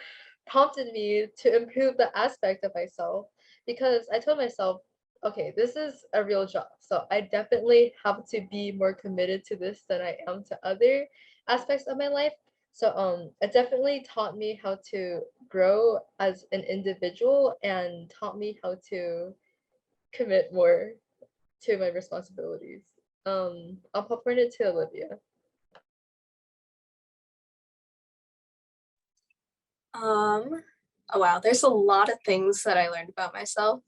prompted me to improve the aspect of myself because I told myself, okay, this is a real job. So I definitely have to be more committed to this than I am to other aspects of my life. So it definitely taught me how to grow as an individual and taught me how to commit more to my responsibilities. I'll popcorn it to Olivia.
Oh wow, there's a lot of things that I learned about myself.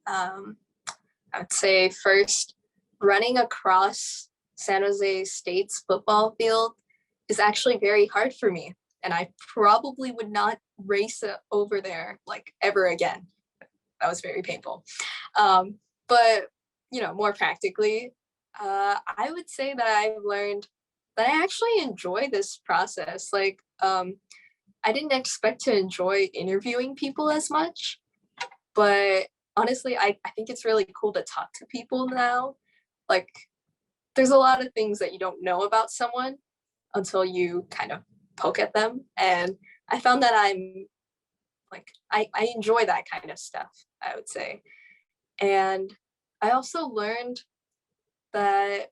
I would say first, running across San Jose State's football field is actually very hard for me, and I probably would not race over there like ever again. That was very painful. But more practically, I would say that I've learned that I actually enjoy this process. Like, I didn't expect to enjoy interviewing people as much, but honestly, I think it's really cool to talk to people now. Like, there's a lot of things that you don't know about someone until you kind of poke at them. And I found that I'm like, I enjoy that kind of stuff, I would say. And I also learned that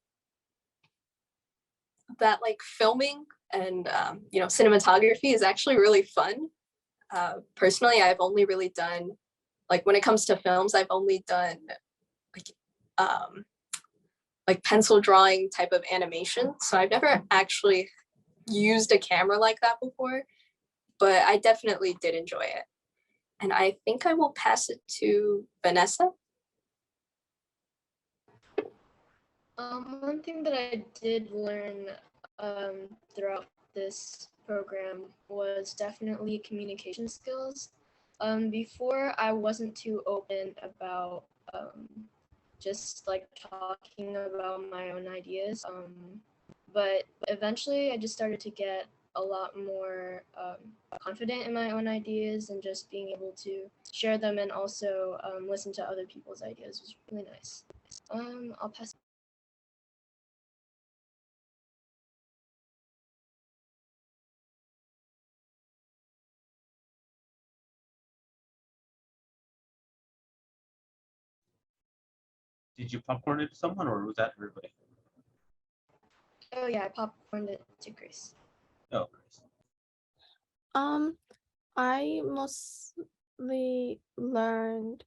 like filming and cinematography is actually really fun. Personally, I've only really done, like when it comes to films, I've only done like pencil drawing type of animation. So I've never actually used a camera like that before, but I definitely did enjoy it. And I think I will pass it to Vanessa.
One thing that I did learn throughout this program was definitely communication skills. Before I wasn't too open about just like talking about my own ideas. But eventually I just started to get a lot more confident in my own ideas and just being able to share them and also listen to other people's ideas was really nice. I'll pass.
Did you popcorn it to someone, or was that everybody?
Oh yeah, I popcorned it to Grace.
Oh,
I mostly learned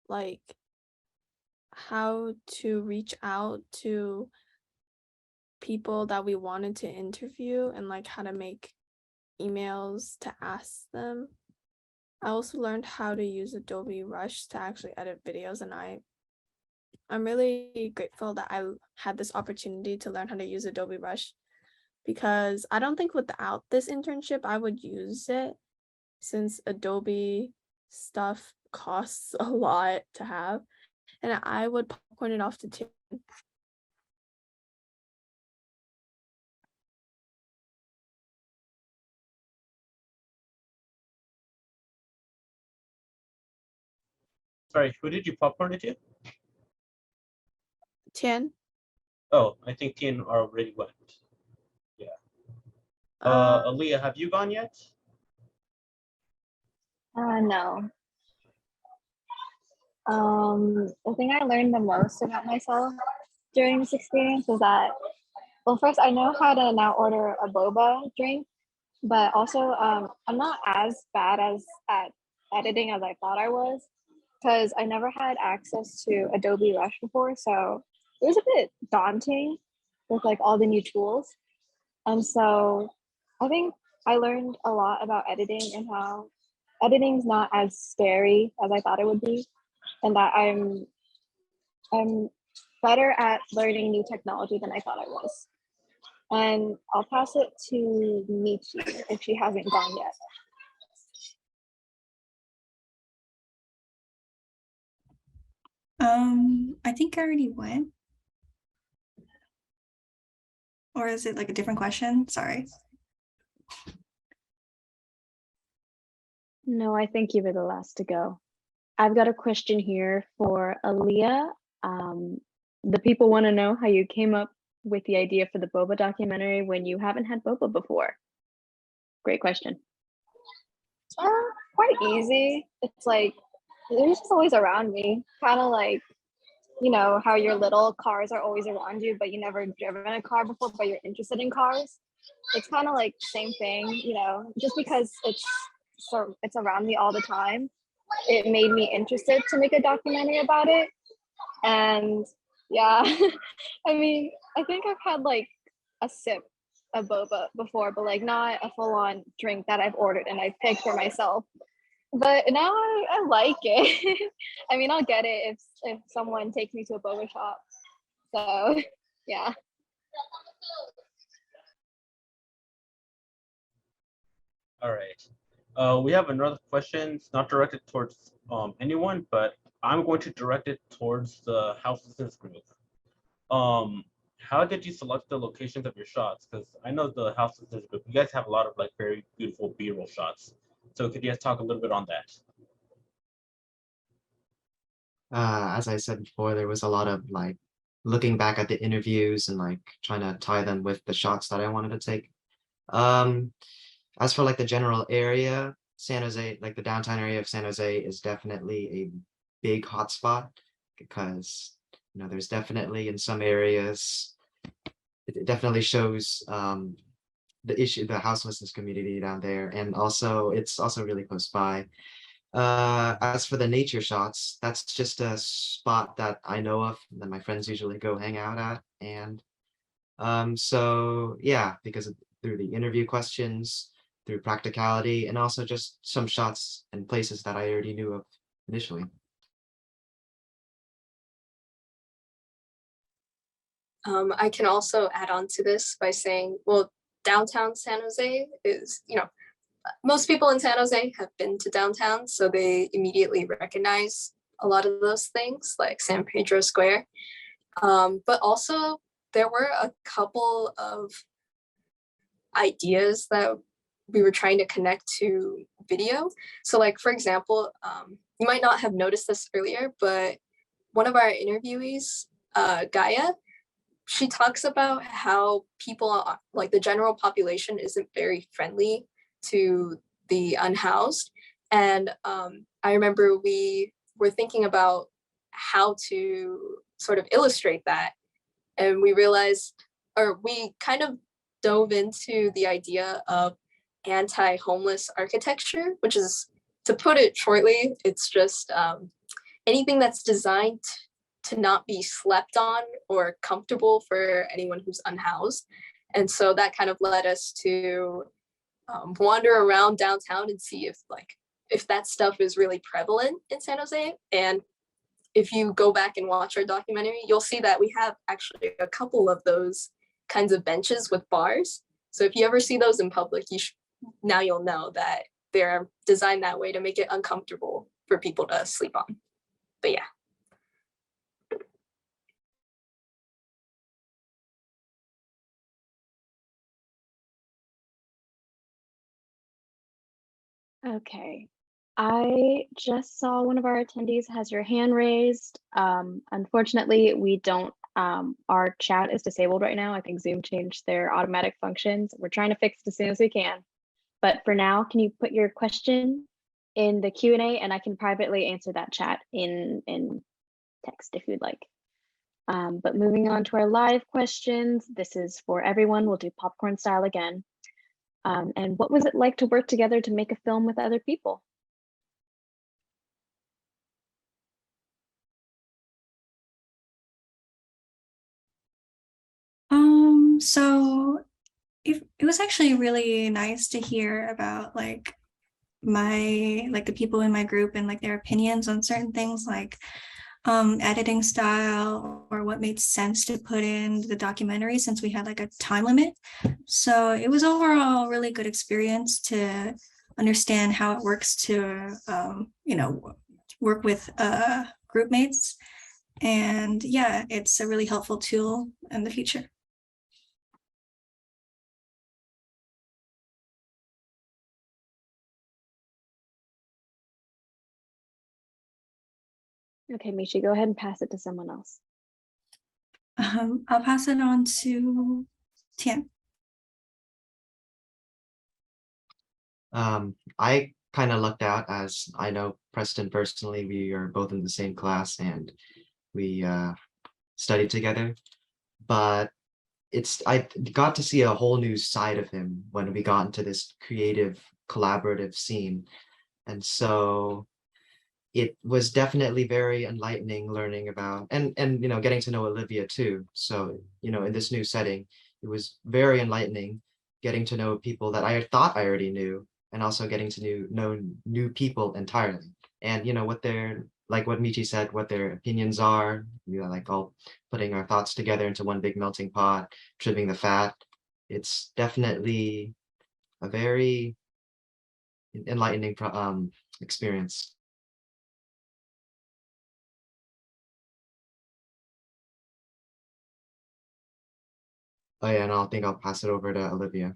like how to reach out to people that we wanted to interview and like how to make emails to ask them. I also learned how to use Adobe Rush to actually edit videos, and I'm really grateful that I had this opportunity to learn how to use Adobe Rush, because I don't think without this internship I would use it, since Adobe stuff costs a lot to have, and I would popcorn it off to Tim.
sorry, who did you popcorn it to?
Tian.
Oh, I think Tien already went. Yeah. Aaliyah, have you gone yet?
No. The thing I learned the most about myself during this experience is that, well, first I know how to now order a boba drink, but also I'm not as bad at editing as I thought I was, because I never had access to Adobe Rush before, so it was a bit daunting with like all the new tools. And so I think I learned a lot about editing and how editing's not as scary as I thought it would be, and that I'm better at learning new technology than I thought I was. And I'll pass it to Michi if she hasn't gone yet.
I think I already went. Or is it like a different question? Sorry.
No, I think you were the last to go. I've got a question here for Aaliyah. The people want to know how you came up with the idea for the boba documentary when you haven't had boba before. Great question.
Quite easy. It's like they're just always around me, kind of like, you know, how your little cars are always around you, but you never driven a car before, but you're interested in cars. It's kind of like same thing, you know, just because it's around me all the time, it made me interested to make a documentary about it. And yeah, I mean, I think I've had like a sip of boba before, but like not a full-on drink that I've ordered and I picked for myself. But now I like it. I mean, I'll get it if someone takes me to a boba shop. So yeah.
All right. We have another question. It's not directed towards anyone, but I'm going to direct it towards the houselessness group. How did you select the locations of your shots? Because I know the houselessness group, you guys have a lot of like very beautiful B-roll shots. So could you guys talk a little bit on that?
As I said before, there was a lot of like looking back at the interviews and like trying to tie them with the shots that I wanted to take. As for like the general area, San Jose, like the downtown area of San Jose is definitely a big hotspot, because you know there's definitely in some areas it definitely shows the houselessness community down there, and also it's also really close by. As for the nature shots, that's just a spot that I know of that my friends usually go hang out at. And so yeah, because through the interview questions, through practicality, and also just some shots and places that I already knew of initially.
I can also add on to this by saying, well, downtown San Jose is, you know, most people in San Jose have been to downtown, so they immediately recognize a lot of those things like San Pedro Square. But also there were a couple of ideas that we were trying to connect to video. So like, for example, you might not have noticed this earlier, but one of our interviewees, Gaia, she talks about how people, like the general population, isn't very friendly to the unhoused. And I remember we were thinking about how to sort of illustrate that. And we realized, or we kind of dove into the idea of anti-homeless architecture, which is, to put it shortly, it's just anything that's designed to not be slept on or comfortable for anyone who's unhoused. And so that kind of led us to wander around downtown and see if that stuff is really prevalent in San Jose. And if you go back and watch our documentary, you'll see that we have actually a couple of those kinds of benches with bars. So if you ever see those in public, now you'll know that they're designed that way to make it uncomfortable for people to sleep on. But yeah.
Okay. I just saw one of our attendees has your hand raised. Unfortunately, we don't, our chat is disabled right now. I think Zoom changed their automatic functions. We're trying to fix it as soon as we can. But for now, can you put your question in the Q&A and I can privately answer that chat in text if you'd like. But moving on to our live questions, this is for everyone. We'll do popcorn style again. And what was it like to work together to make a film with other people?
So it was actually really nice to hear about like the people in my group and like their opinions on certain things like editing style or what made sense to put in the documentary since we had like a time limit. So it was overall a really good experience to understand how it works to work with group mates. And yeah, it's a really helpful tool in the future.
Okay, Michi, go ahead and pass it to someone else.
I'll pass it on to Tian.
I kind of lucked out as I know Preston personally. We are both in the same class and we studied together. But I got to see a whole new side of him when we got into this creative, collaborative scene. And so it was definitely very enlightening learning about and getting to know Olivia too. So, in this new setting, it was very enlightening getting to know people that I thought I already knew and also getting to know new people entirely. And what they're like what Michi said, what their opinions are, like all putting our thoughts together into one big melting pot, trimming the fat. It's definitely a very enlightening experience. Oh yeah, and I think I'll pass it over to Olivia.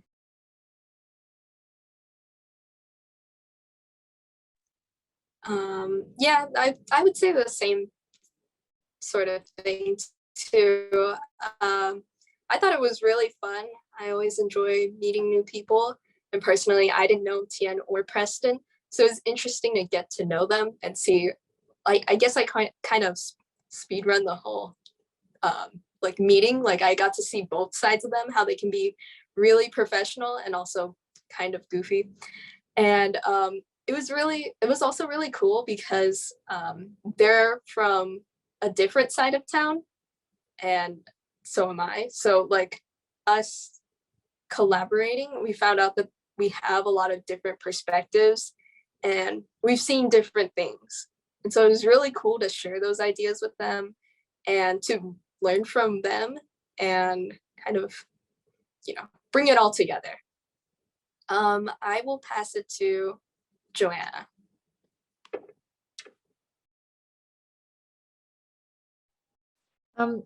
Yeah, I would say the same sort of thing too. I thought it was really fun. I always enjoy meeting new people. And personally, I didn't know Tian or Preston. So it's interesting to get to know them and see, like, I guess I kind of speed run the whole meeting. Like I got to see both sides of them, how they can be really professional and also kind of goofy. And it was also really cool because they're from a different side of town and so am I. So like us collaborating, we found out that we have a lot of different perspectives and we've seen different things. And so it was really cool to share those ideas with them and to learn from them and kind of, bring it all together. I will pass it to Joanna.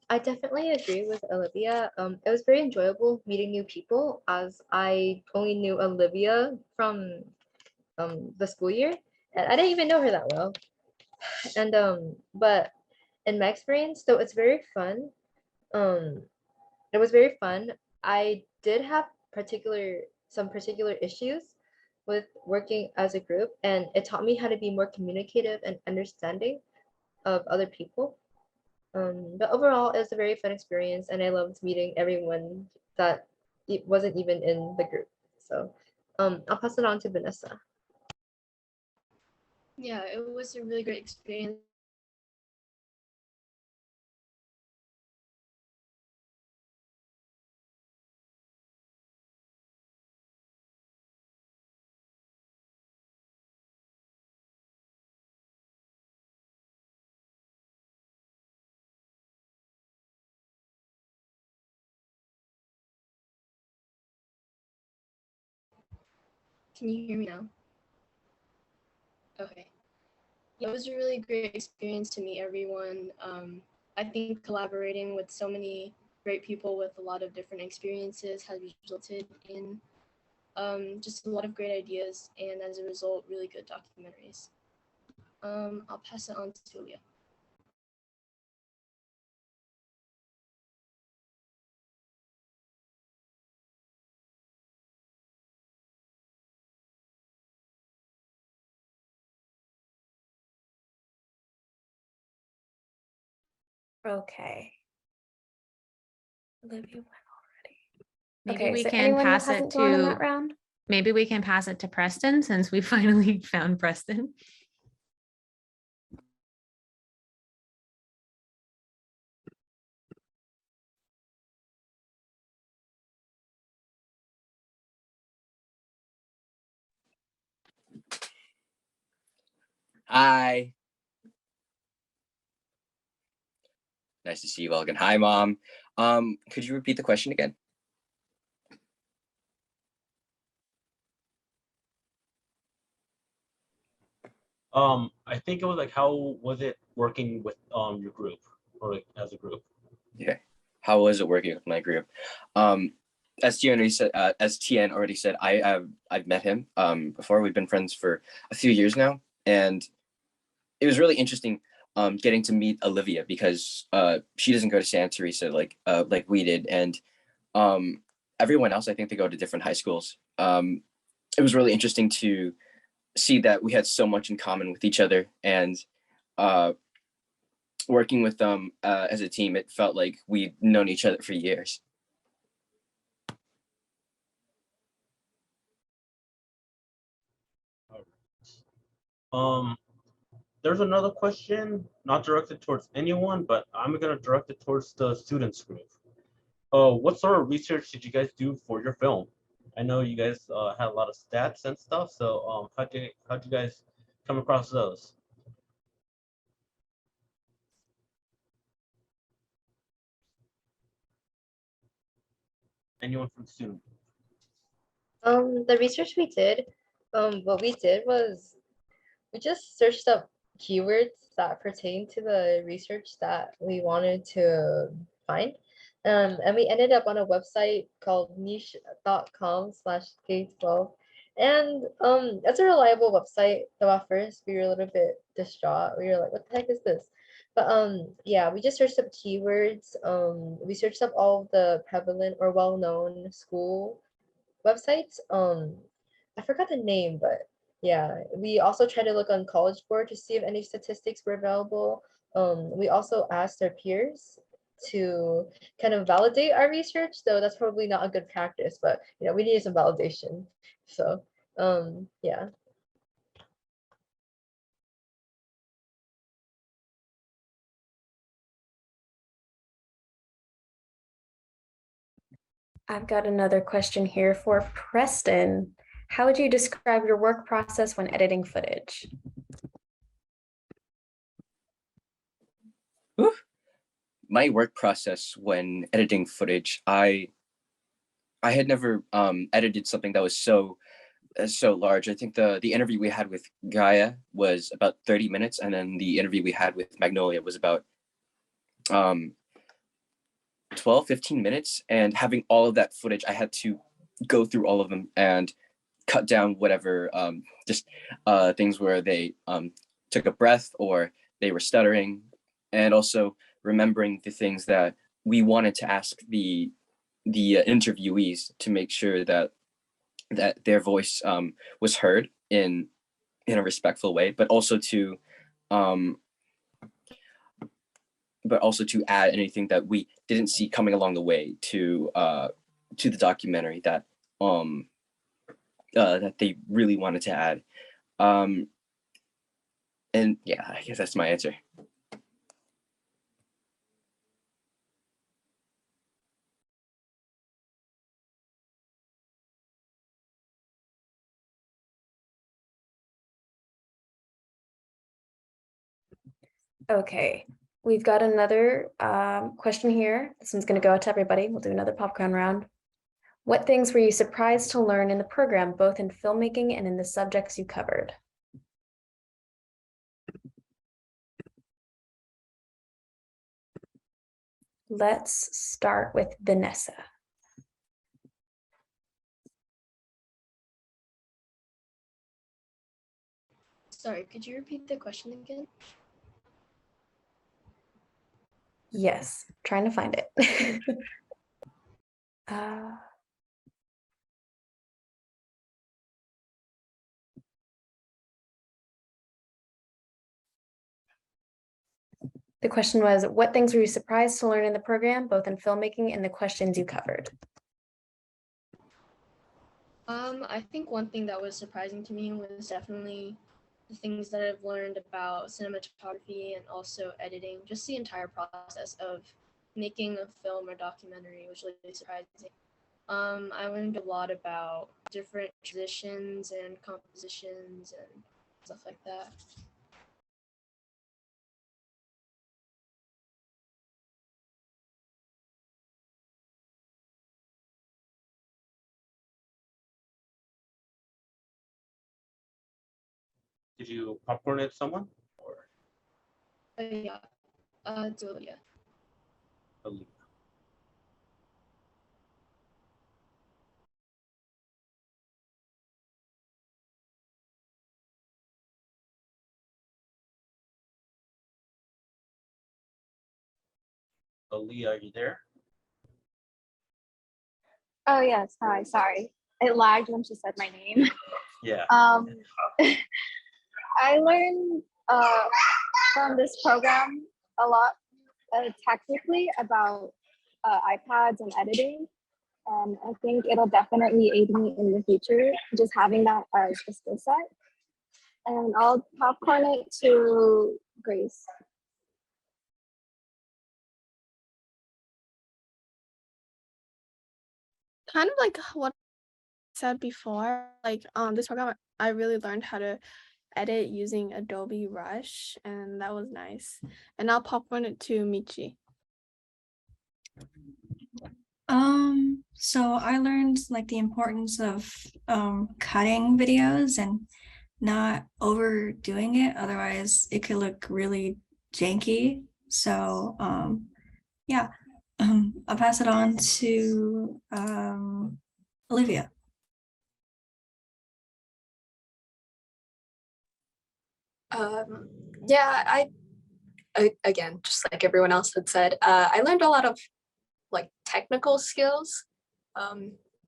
I definitely agree with Olivia. It was very enjoyable meeting new people as I only knew Olivia from the school year and I didn't even know her that well. And but in my experience, though it's very fun. It was very fun. I did have some particular issues with working as a group and it taught me how to be more communicative and understanding. of other people. But overall, it was a very fun experience, and I loved meeting everyone that it wasn't even in the group. So I'll pass it on to Vanessa.
Yeah, it was a really great experience. Can you hear me now? Okay. It was a really great experience to meet everyone. I think collaborating with so many great people with a lot of different experiences has resulted in just a lot of great ideas, and as a result, really good documentaries. I'll pass it on to Julia.
Okay. Olivia went already.
Maybe
Okay,
we
so
can
anyone who
pass it
hasn't gone in
to
that round?
maybe we can pass it to Preston since we finally found Preston.
Hi. Nice to see you all again. Hi, Mom. Could you repeat the question again?
I think it was like, how was it working with your group or like as a group?
Yeah. How was it working with my group? As Tian already said, I've met him before. We've been friends for a few years now, and it was really interesting getting to meet Olivia because she doesn't go to Santa Teresa like we did, and everyone else, I think they go to different high schools. It was really interesting to see that we had so much in common with each other, and working with them as a team, it felt like we'd known each other for years.
There's another question, not directed towards anyone, but I'm gonna direct it towards the students group. What sort of research did you guys do for your film? I know you guys had a lot of stats and stuff, so how'd you guys come across those? Anyone from student?
The research we did, what we did was we just searched up keywords that pertain to the research that we wanted to find. And we ended up on a website called niche.com/K12. And that's a reliable website, though at first we were a little bit distraught. We were like, what the heck is this? But yeah, we just searched up keywords. We searched up all of the prevalent or well-known school websites. I forgot the name, but yeah, we also tried to look on College Board to see if any statistics were available. We also asked our peers to kind of validate our research, though that's probably not a good practice, but you know, we needed some validation. So yeah.
I've got another question here for Preston. How would you describe your work process when editing footage?
My work process when editing footage, I had never edited something that was so large. I think the interview we had with Gaia was about 30 minutes, and then the interview we had with Magnolia was about 12-15 minutes. And having all of that footage, I had to go through all of them and cut down whatever just things where they took a breath or they were stuttering, and also remembering the things that we wanted to ask the interviewees to make sure that their voice was heard in a respectful way, but also to but also to add anything that we didn't see coming along the way to the documentary that that they really wanted to add. And yeah, I guess that's my answer.
Okay, we've got another question here. This one's going to go out to everybody. We'll do another popcorn round. What things were you surprised to learn in the program, both in filmmaking and in the subjects you covered? Let's start with Vanessa.
Sorry, could you repeat the question again?
Yes, trying to find it. The question was, what things were you surprised to learn in the program, both in filmmaking and the questions you covered?
I think one thing that was surprising to me was definitely the things that I've learned about cinematography and also editing, just the entire process of making a film or documentary was really surprising. I learned a lot about different transitions and compositions and stuff like that.
Did you popcorn it someone? Or
Yeah, Julia.
Aaliyah? Aaliyah, are you there?
Oh yes, hi, sorry. It lagged when she said my name.
Yeah.
I learned from this program a lot technically about iPads and editing. And I think it'll definitely aid me in the future, just having that as a skill set. And I'll popcorn it to Grace.
Kind of like what I said before, like this program, I really learned how to edit using Adobe Rush, and that was nice. And I'll popcorn it to Michi.
So I learned like the importance of cutting videos and not overdoing it, otherwise it could look really janky. So yeah, I'll pass it on to Olivia.
Yeah, again, just like everyone else had said, I learned a lot of like technical skills,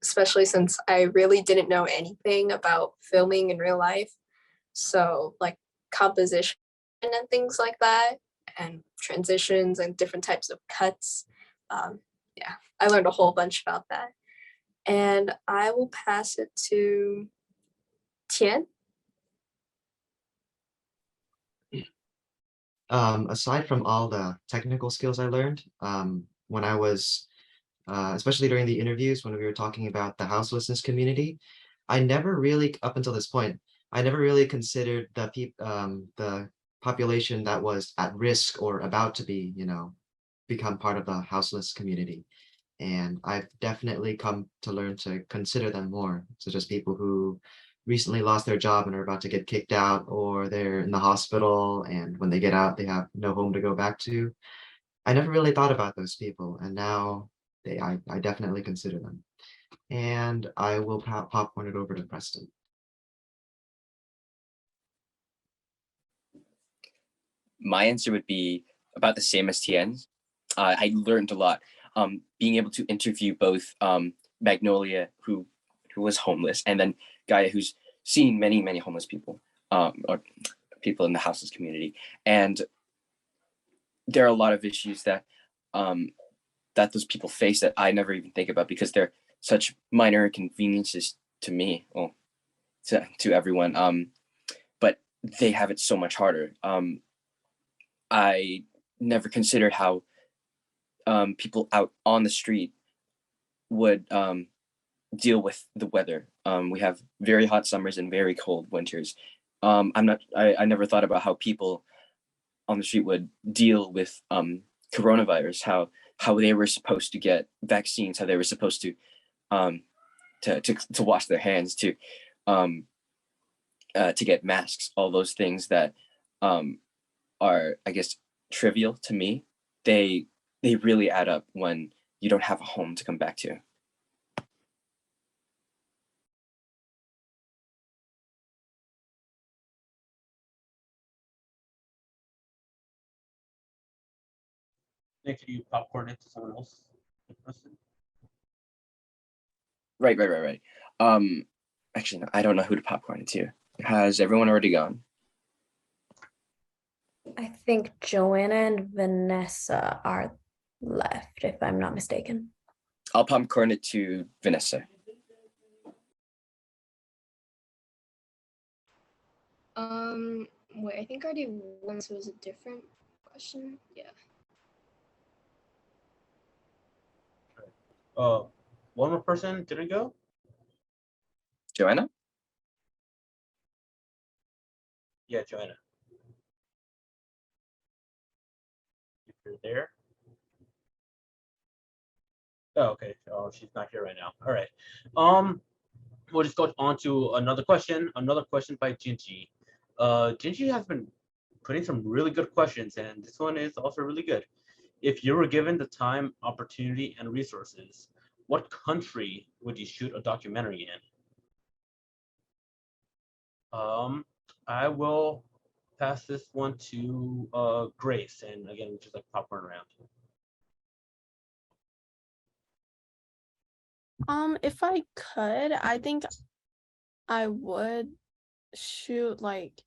especially since I really didn't know anything about filming in real life. So like composition and things like that, and transitions and different types of cuts. Yeah, I learned a whole bunch about that. And I will pass it to Tian.
Aside from all the technical skills I learned, when I was, especially during the interviews, when we were talking about the houselessness community, I never really, up until this point, I never really considered the population that was at risk or about to be, become part of the houseless community. And I've definitely come to learn to consider them more, such as people who recently lost their job and are about to get kicked out, or they're in the hospital and when they get out, they have no home to go back to. I never really thought about those people, and now I definitely consider them. And I will popcorn it over to Preston.
My answer would be about the same as Tien's. I learned a lot. Being able to interview both Magnolia, who was homeless, and then Gaia, who's seen many homeless people, or people in the houseless community. And there are a lot of issues that that those people face that I never even think about because they're such minor inconveniences to me, well, to everyone. But they have it so much harder. I never considered how people out on the street would deal with the weather. We have very hot summers and very cold winters. I never thought about how people on the street would deal with coronavirus, how they were supposed to get vaccines, how they were supposed to wash their hands, to get masks, all those things that are, I guess, trivial to me. They really add up when you don't have a home to come back to.
Nick, can you popcorn it to someone else?
Right. Actually, no, I don't know who to popcorn it to. Has everyone already gone?
I think Joanna and Vanessa are left, if I'm not mistaken.
I'll popcorn it to Vanessa.
Wait, I think I already won, so it was a different question. Yeah.
One more person didn't go?
Joanna?
Yeah, Joanna. If you're there. Oh, okay. Oh, she's not here right now. All right. We'll just go on to another question. Another question by Jinji. Jinji has been putting some really good questions, and this one is also really good. If you were given the time, opportunity, and resources, what country would you shoot a documentary in? I will pass this one to Grace, and again, just like popcorn around.
If I could, I think I would shoot like,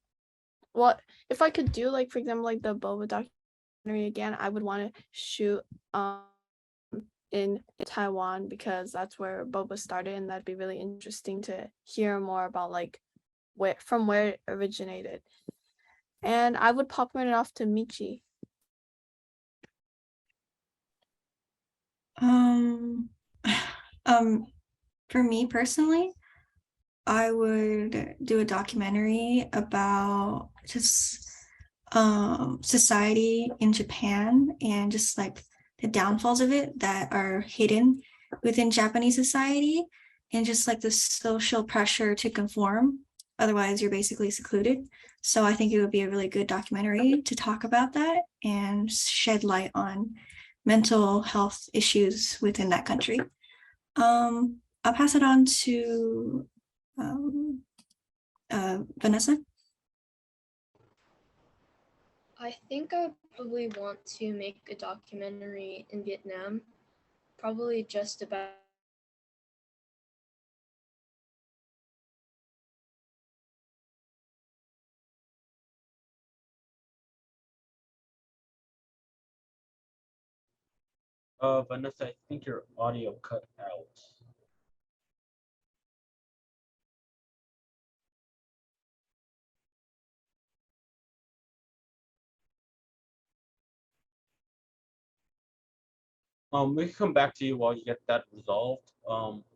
well, if I could do like, for example, like the boba documentary again, I would want to shoot in Taiwan because that's where boba started, and that'd be really interesting to hear more about like where it originated. And I would popcorn it off to Michi.
For me personally, I would do a documentary about just society in Japan and just like the downfalls of it that are hidden within Japanese society, and just like the social pressure to conform. Otherwise, you're basically secluded. So I think it would be a really good documentary to talk about that and shed light on mental health issues within that country. I'll pass it on to Vanessa.
I think I probably want to make a documentary in Vietnam, probably just about
Vanessa, I think your audio cut out. We can come back to you while you get that resolved.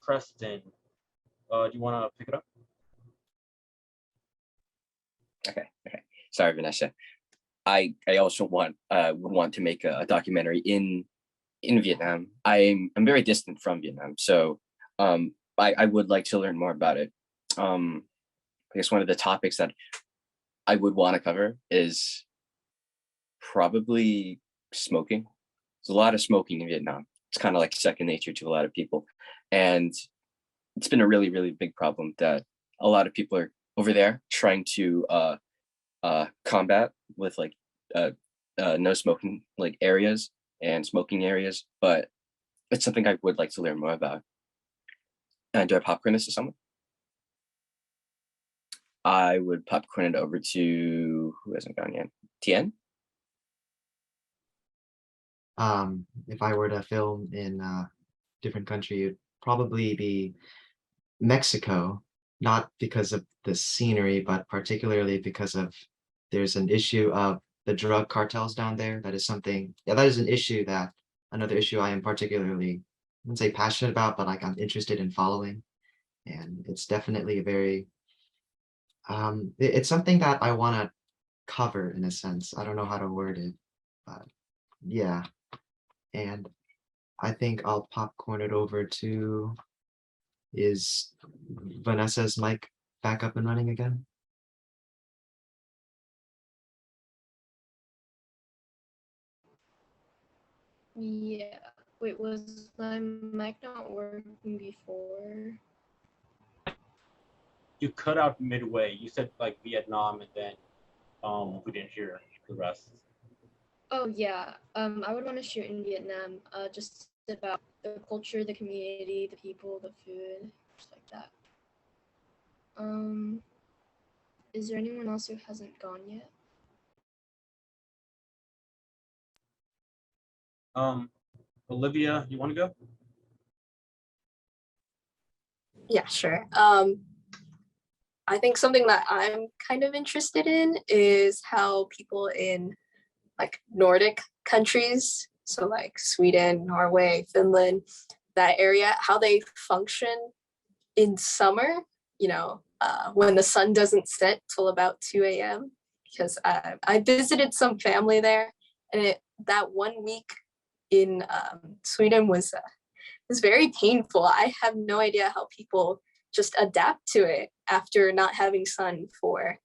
Preston, do you want to pick it up?
Okay. Sorry, Vanessa. I also would want to make a documentary in Vietnam. I'm very distant from Vietnam, so I would like to learn more about it. I guess one of the topics that I would want to cover is probably smoking. There's a lot of smoking in Vietnam. It's kind of like second nature to a lot of people, and it's been a really, really big problem that a lot of people are over there trying to combat with like no smoking like areas and smoking areas, but it's something I would like to learn more about. And do I popcorn this to someone? I would popcorn it over to who hasn't gone yet. Tien?
If I were to film in a different country, it'd probably be Mexico, not because of the scenery, but particularly because of there's an issue of the drug cartels down there. That is something, yeah, that is an issue that, another issue I am particularly, I wouldn't say passionate about, but like I'm interested in following. And it's definitely a very, it's something that I want to cover in a sense. I don't know how to word it, but yeah. And I think I'll popcorn it over to, is Vanessa's mic back up and running again?
Yeah. Wait, was my mic not working before?
You cut out midway. You said like Vietnam, and then we didn't hear the rest.
Oh yeah. I would want to shoot in Vietnam. Just about the culture, the community, the people, the food, just like that. Is there anyone else who hasn't gone yet?
Olivia, you want to go?
Yeah, sure. I think something that I'm kind of interested in is how people in like Nordic countries, so like Sweden, Norway, Finland, that area, how they function in summer, when the sun doesn't set till about 2 a.m. Because I visited some family there, and that 1 week in Sweden was very painful. I have no idea how people just adapt to it after not having sun for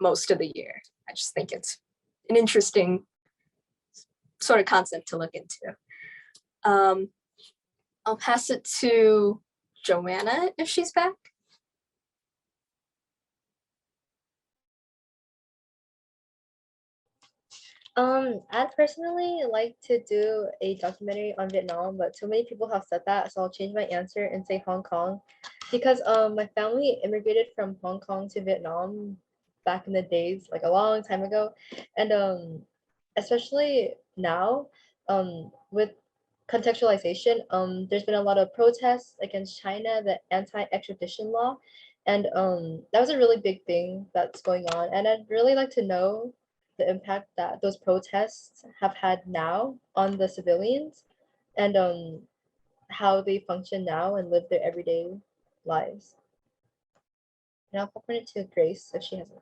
most of the year. I just think it's an interesting sort of concept to look into. I'll pass it to Joanna if she's back.
I'd personally like to do a documentary on Vietnam, but too many people have said that, so I'll change my answer and say Hong Kong, because my family immigrated from Hong Kong to Vietnam back in the days, like a long time ago, and especially now, with contextualization, there's been a lot of protests against China, the anti-extradition law, and that was a really big thing that's going on, and I'd really like to know the impact that those protests have had now on the civilians, and how they function now and live their everyday lives. And I'll popcorn it to Grace if she hasn't.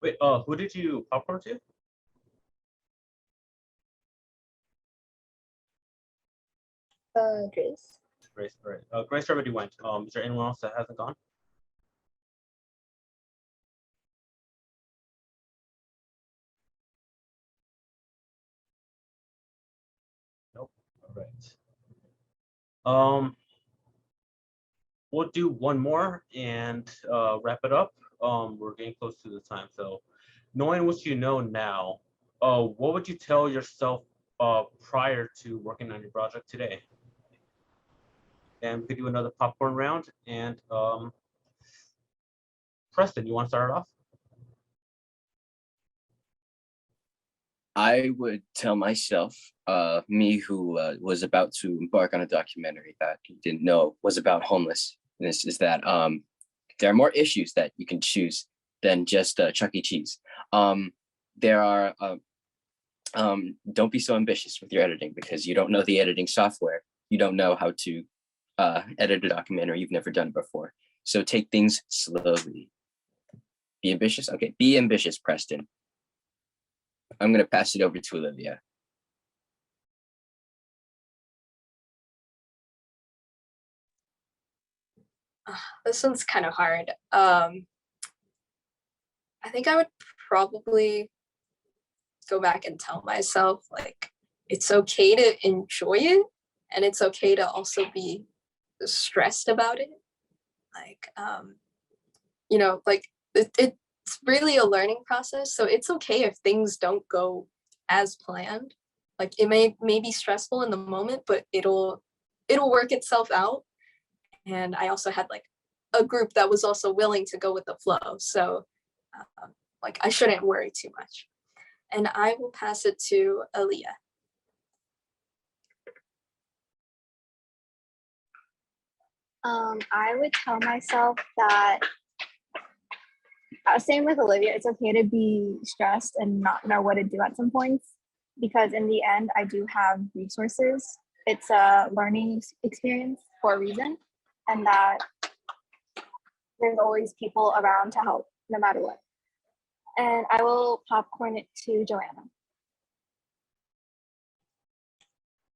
Wait, who did you popcorn to?
Grace.
Grace, all right. Grace already went. Is there anyone else that hasn't gone? Nope. All right. We'll do one more and wrap it up. We're getting close to the time. So, knowing what you know now, what would you tell yourself prior to working on your project today? And we could do another popcorn round. And Preston, you want to start it off?
I would tell myself, me who was about to embark on a documentary that he didn't know was about homelessness, is that there are more issues that you can choose than just Chuck E. Cheese. There are, don't be so ambitious with your editing because you don't know the editing software. You don't know how to edit a documentary. You've never done it before. So take things slowly. Be ambitious. Okay, be ambitious, Preston. I'm going to pass it over to Olivia.
This one's kind of hard. I think I would probably go back and tell myself, like, it's okay to enjoy it, and it's okay to also be stressed about it. Like, like it's really a learning process. So it's okay if things don't go as planned. Like it may be stressful in the moment, but it'll work itself out. And I also had like a group that was also willing to go with the flow. So like I shouldn't worry too much. And I will pass it to Aaliyah.
I would tell myself that, same with Olivia, it's okay to be stressed and not know what to do at some points, because in the end, I do have resources. It's a learning experience for a reason, and that there's always people around to help no matter what. And I will popcorn it to Joanna.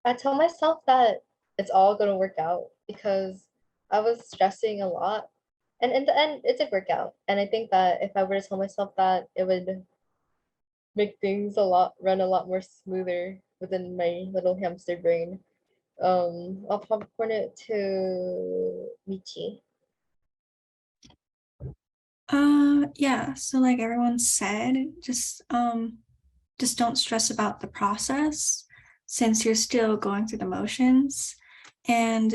I tell myself that it's all gonna work out because I was stressing a lot. And in the end, it did work out. And I think that if I were to tell myself that, it would make things run a lot more smoother within my little hamster brain. I'll popcorn it to Michi.
Yeah, so like everyone said, just don't stress about the process since you're still going through the motions. And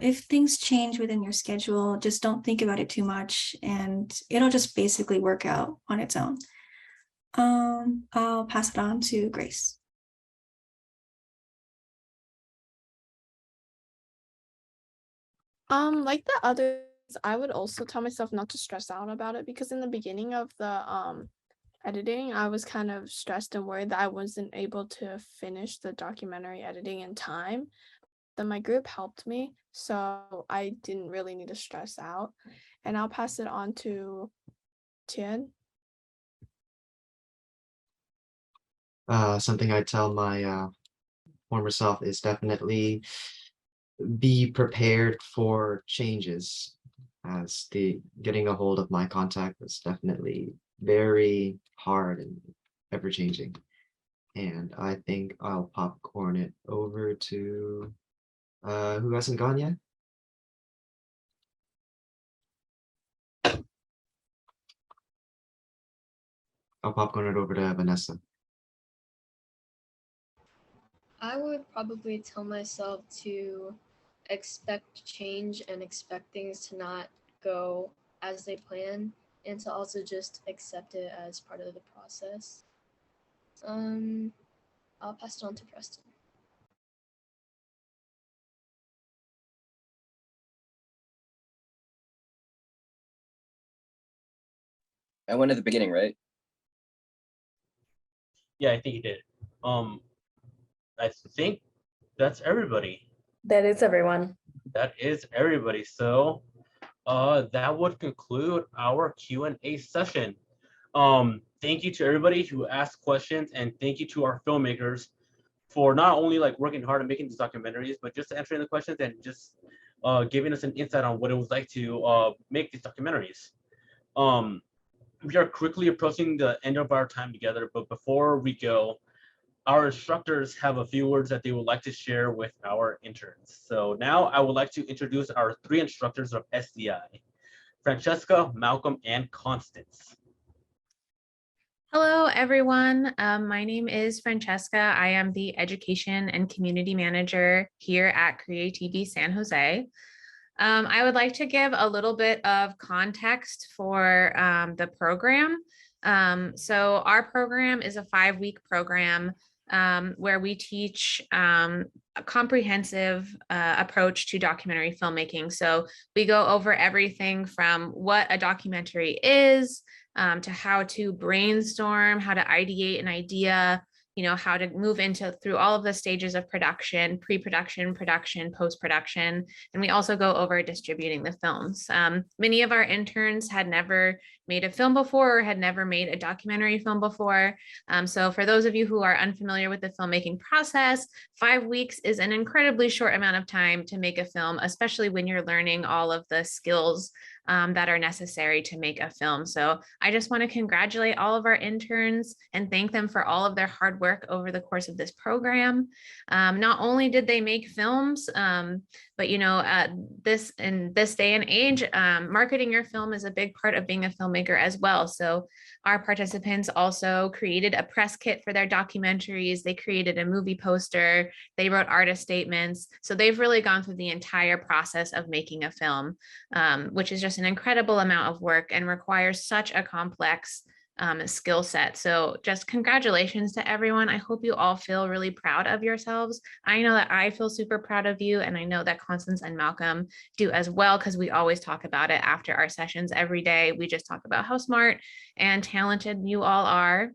if things change within your schedule, just don't think about it too much and it'll just basically work out on its own. I'll pass it on to Grace.
Like the others, I would also tell myself not to stress out about it, because in the beginning of the editing, I was kind of stressed and worried that I wasn't able to finish the documentary editing in time. Then my group helped me, so I didn't really need to stress out. And I'll pass it on to Tian.
Something I tell my former self is definitely be prepared for changes, as the getting a hold of my contact was definitely very hard and ever changing. And I think I'll popcorn it over to who hasn't gone yet? I'll popcorn it over to Vanessa.
I would probably tell myself to expect change and expect things to not go as they plan, and to also just accept it as part of the process. I'll pass it on to Preston.
I went at the beginning, right?
Yeah, I think you did. I think that's everybody.
That is everyone.
That is everybody. So that would conclude our Q&A session. Thank you to everybody who asked questions, and thank you to our filmmakers for not only like working hard and making these documentaries, but just answering the questions and just giving us an insight on what it was like to make these documentaries. We are quickly approaching the end of our time together, but before we go, our instructors have a few words that they would like to share with our interns. So now I would like to introduce our 3 instructors of SDI, Francesca, Malcolm, and Constance.
Hello, everyone. My name is Francesca. I am the Education and Community Manager here at CreaTV San Jose. I would like to give a little bit of context for the program. So our program is a 5-week program where we teach a comprehensive approach to documentary filmmaking. So we go over everything from what a documentary is, to how to brainstorm, how to ideate an idea, how to move through all of the stages of production, pre-production, production, post-production. And we also go over distributing the films. Many of our interns had never made a film before or had never made a documentary film before. So for those of you who are unfamiliar with the filmmaking process, 5 weeks is an incredibly short amount of time to make a film, especially when you're learning all of the skills that are necessary to make a film. So I just want to congratulate all of our interns and thank them for all of their hard work over the course of this program. Not only did they make films, But this in this day and age, marketing your film is a big part of being a filmmaker as well. So our participants also created a press kit for their documentaries. They created a movie poster. They wrote artist statements. So they've really gone through the entire process of making a film, which is just an incredible amount of work and requires such a complex skill set. So just congratulations to everyone. I hope you all feel really proud of yourselves. I know that I feel super proud of you, and I know that Constance and Malcolm do as well, because we always talk about it after our sessions every day. We just talk about how smart and talented you all are.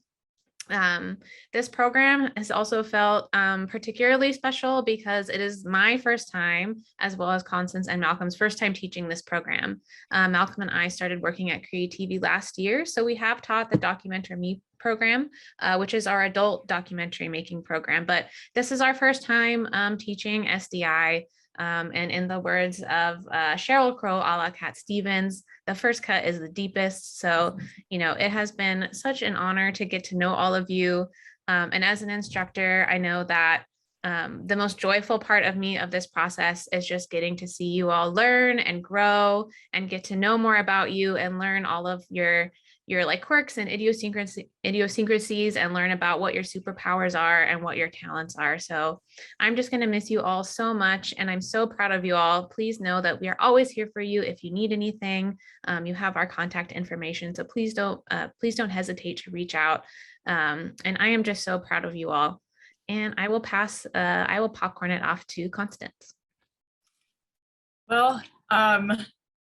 This program has also felt particularly special because it is my first time, as well as Constance and Malcolm's first time teaching this program. Malcolm and I started working at CreaTV last year, so we have taught the Documentary Me program, which is our adult documentary making program, but this is our first time teaching SDI. And in the words of Sheryl Crow, a la Cat Stevens, the first cut is the deepest. So, it has been such an honor to get to know all of you. And as an instructor, I know that the most joyful part of this process is just getting to see you all learn and grow and get to know more about you and learn all of your like quirks and idiosyncrasies and learn about what your superpowers are and what your talents are. So I'm just going to miss you all so much, and I'm so proud of you all. Please know that we are always here for you if you need anything. You have our contact information, so please don't hesitate to reach out. And I am just so proud of you all. And I will popcorn it off to Constance.
Well,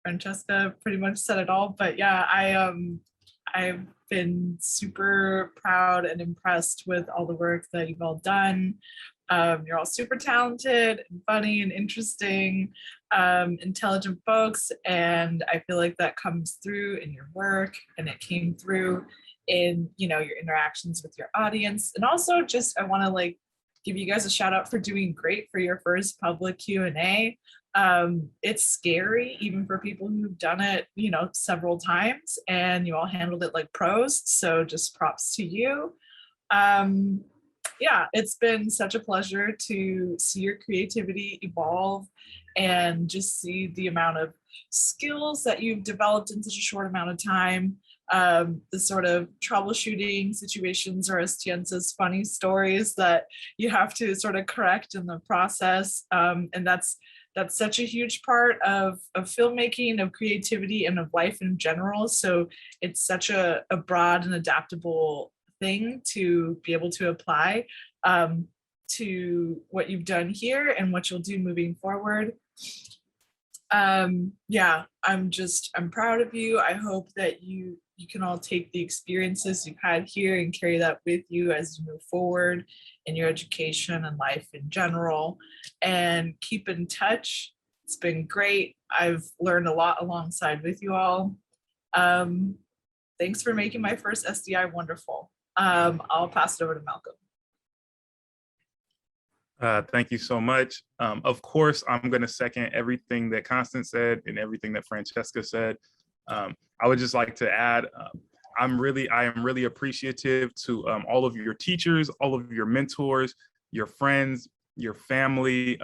Francesca pretty much said it all, but yeah, I've been super proud and impressed with all the work that you've all done. You're all super talented and funny and interesting, intelligent folks, and I feel like that comes through in your work, and it came through in your interactions with your audience. And also just I want to give you guys a shout out for doing great for your first public Q&A. It's scary even for people who've done it several times, and you all handled it like pros, so just props to you. Yeah, it's been such a pleasure to see your creativity evolve and just see the amount of skills that you've developed in such a short amount of time. The sort of troubleshooting situations, or as Tien says, funny stories that you have to sort of correct in the process. And that's such a huge part of filmmaking, of creativity, and of life in general. So it's such a broad and adaptable thing to be able to apply to what you've done here and what you'll do moving forward. Yeah, I'm proud of you. I hope that you can all take the experiences you've had here and carry that with you as you move forward in your education and life in general, and keep in touch. It's been great. I've learned a lot alongside with you all. Thanks for making my first SDI wonderful. I'll pass it over to Malcolm.
Thank you so much. Of course, I'm going to second everything that Constance said and everything that Francesca said. I would just like to add, I am really appreciative to all of your teachers, all of your mentors, your friends, your family,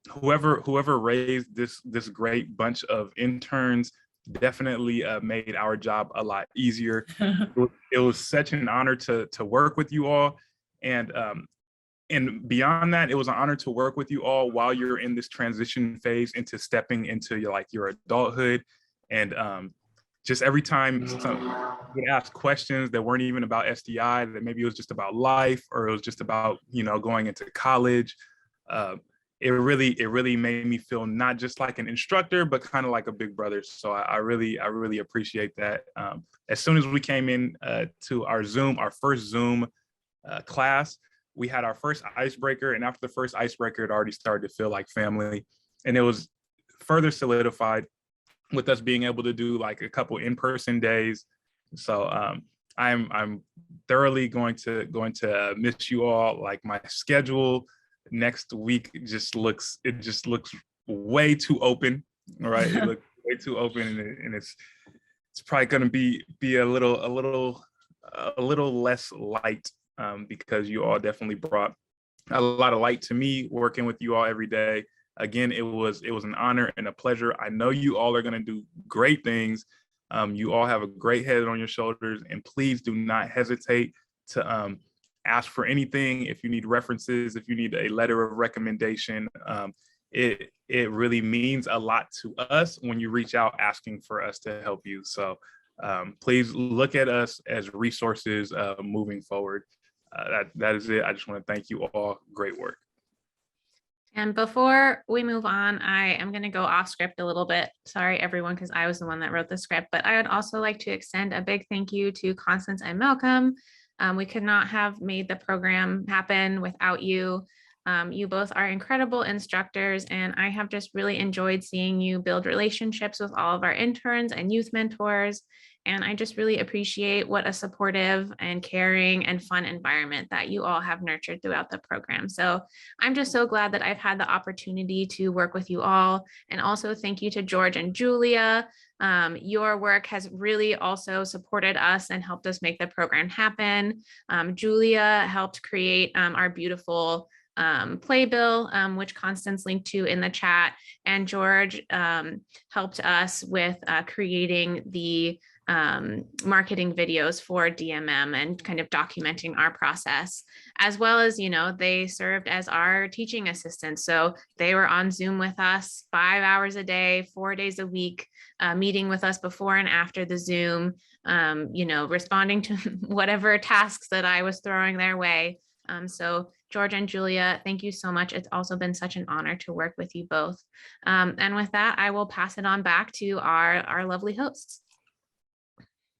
whoever raised this great bunch of interns. Definitely made our job a lot easier. It was such an honor to work with you all, and beyond that, it was an honor to work with you all while you're in this transition phase into stepping into your adulthood. And just every time you would ask questions that weren't even about SDI, that maybe it was just about life, or it was just about going into college. It really made me feel not just like an instructor, but kind of like a big brother. So I really appreciate that. As soon as we came in to our first Zoom class, we had our first icebreaker, and after the first icebreaker, it already started to feel like family. And it was further solidified with us being able to do like a couple in-person days. So I'm thoroughly going to miss you all. Like, my schedule next week just looks way too open. All right, it looks way too open, and it's probably going to be a little less light, because you all definitely brought a lot of light to me working with you all every day. Again, it was an honor and a pleasure. I know you all are going to do great things. You all have a great head on your shoulders, and please do not hesitate to ask for anything. If you need references, if you need a letter of recommendation, it really means a lot to us when you reach out asking for us to help you. So please look at us as resources moving forward. That is it. I just want to thank you all. Great work.
And before we move on, I am going to go off script a little bit. Sorry, everyone, because I was the one that wrote the script, but I would also like to extend a big thank you to Constance and Malcolm. We could not have made the program happen without you. You both are incredible instructors, and I have just really enjoyed seeing you build relationships with all of our interns and youth mentors. And I just really appreciate what a supportive and caring and fun environment that you all have nurtured throughout the program. So I'm just so glad that I've had the opportunity to work with you all. And also thank you to George and Julia. Your work has really also supported us and helped us make the program happen. Julia helped create our beautiful playbill, which Constance linked to in the chat, and George helped us with creating the marketing videos for DMM and kind of documenting our process, as well as, they served as our teaching assistants. So they were on Zoom with us 5 hours a day, 4 days a week, meeting with us before and after the Zoom, responding to whatever tasks that I was throwing their way. So George and Julia, thank you so much. It's also been such an honor to work with you both. And with that, I will pass it on back to our lovely hosts.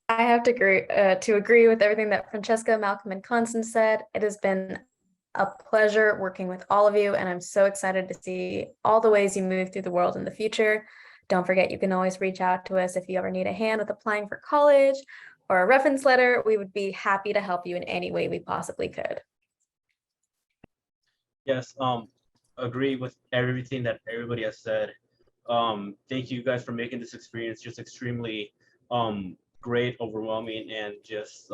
I have to agree with everything that Francesca, Malcolm, and Constance said. It has been a pleasure working with all of you, and I'm so excited to see all the ways you move through the world in the future. Don't forget, you can always reach out to us if you ever need a hand with applying for college or a reference letter. We would be happy to help you in any way we possibly could.
Yes, agree with everything that everybody has said. Thank you guys for making this experience just extremely great, overwhelming, and just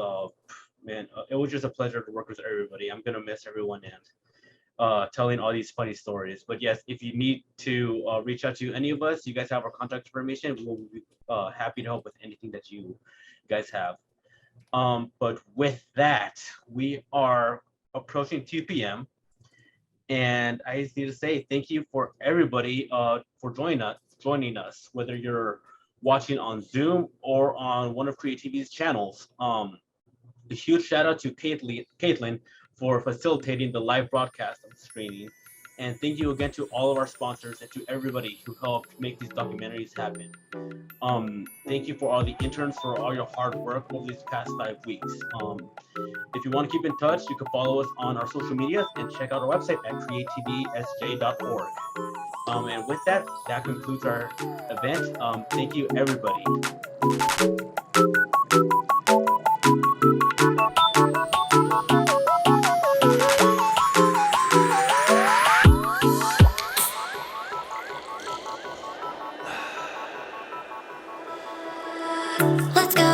man, it was just a pleasure to work with everybody. I'm gonna miss everyone and telling all these funny stories. But yes, if you need to reach out to any of us, you guys have our contact information. We'll be happy to help with anything that you guys have. But with that, we are approaching 2 p.m. And I just need to say thank you for everybody for joining us, whether you're watching on Zoom or on one of CreaTV's channels. A huge shout out to Caitlin for facilitating the live broadcast of the screening. And thank you again to all of our sponsors and to everybody who helped make these documentaries happen. Thank you for all the interns for all your hard work over these past 5 weeks. If you want to keep in touch, you can follow us on our social medias and check out our website at creatvsj.org. And with that, that concludes our event. Thank you, everybody.
Let's go.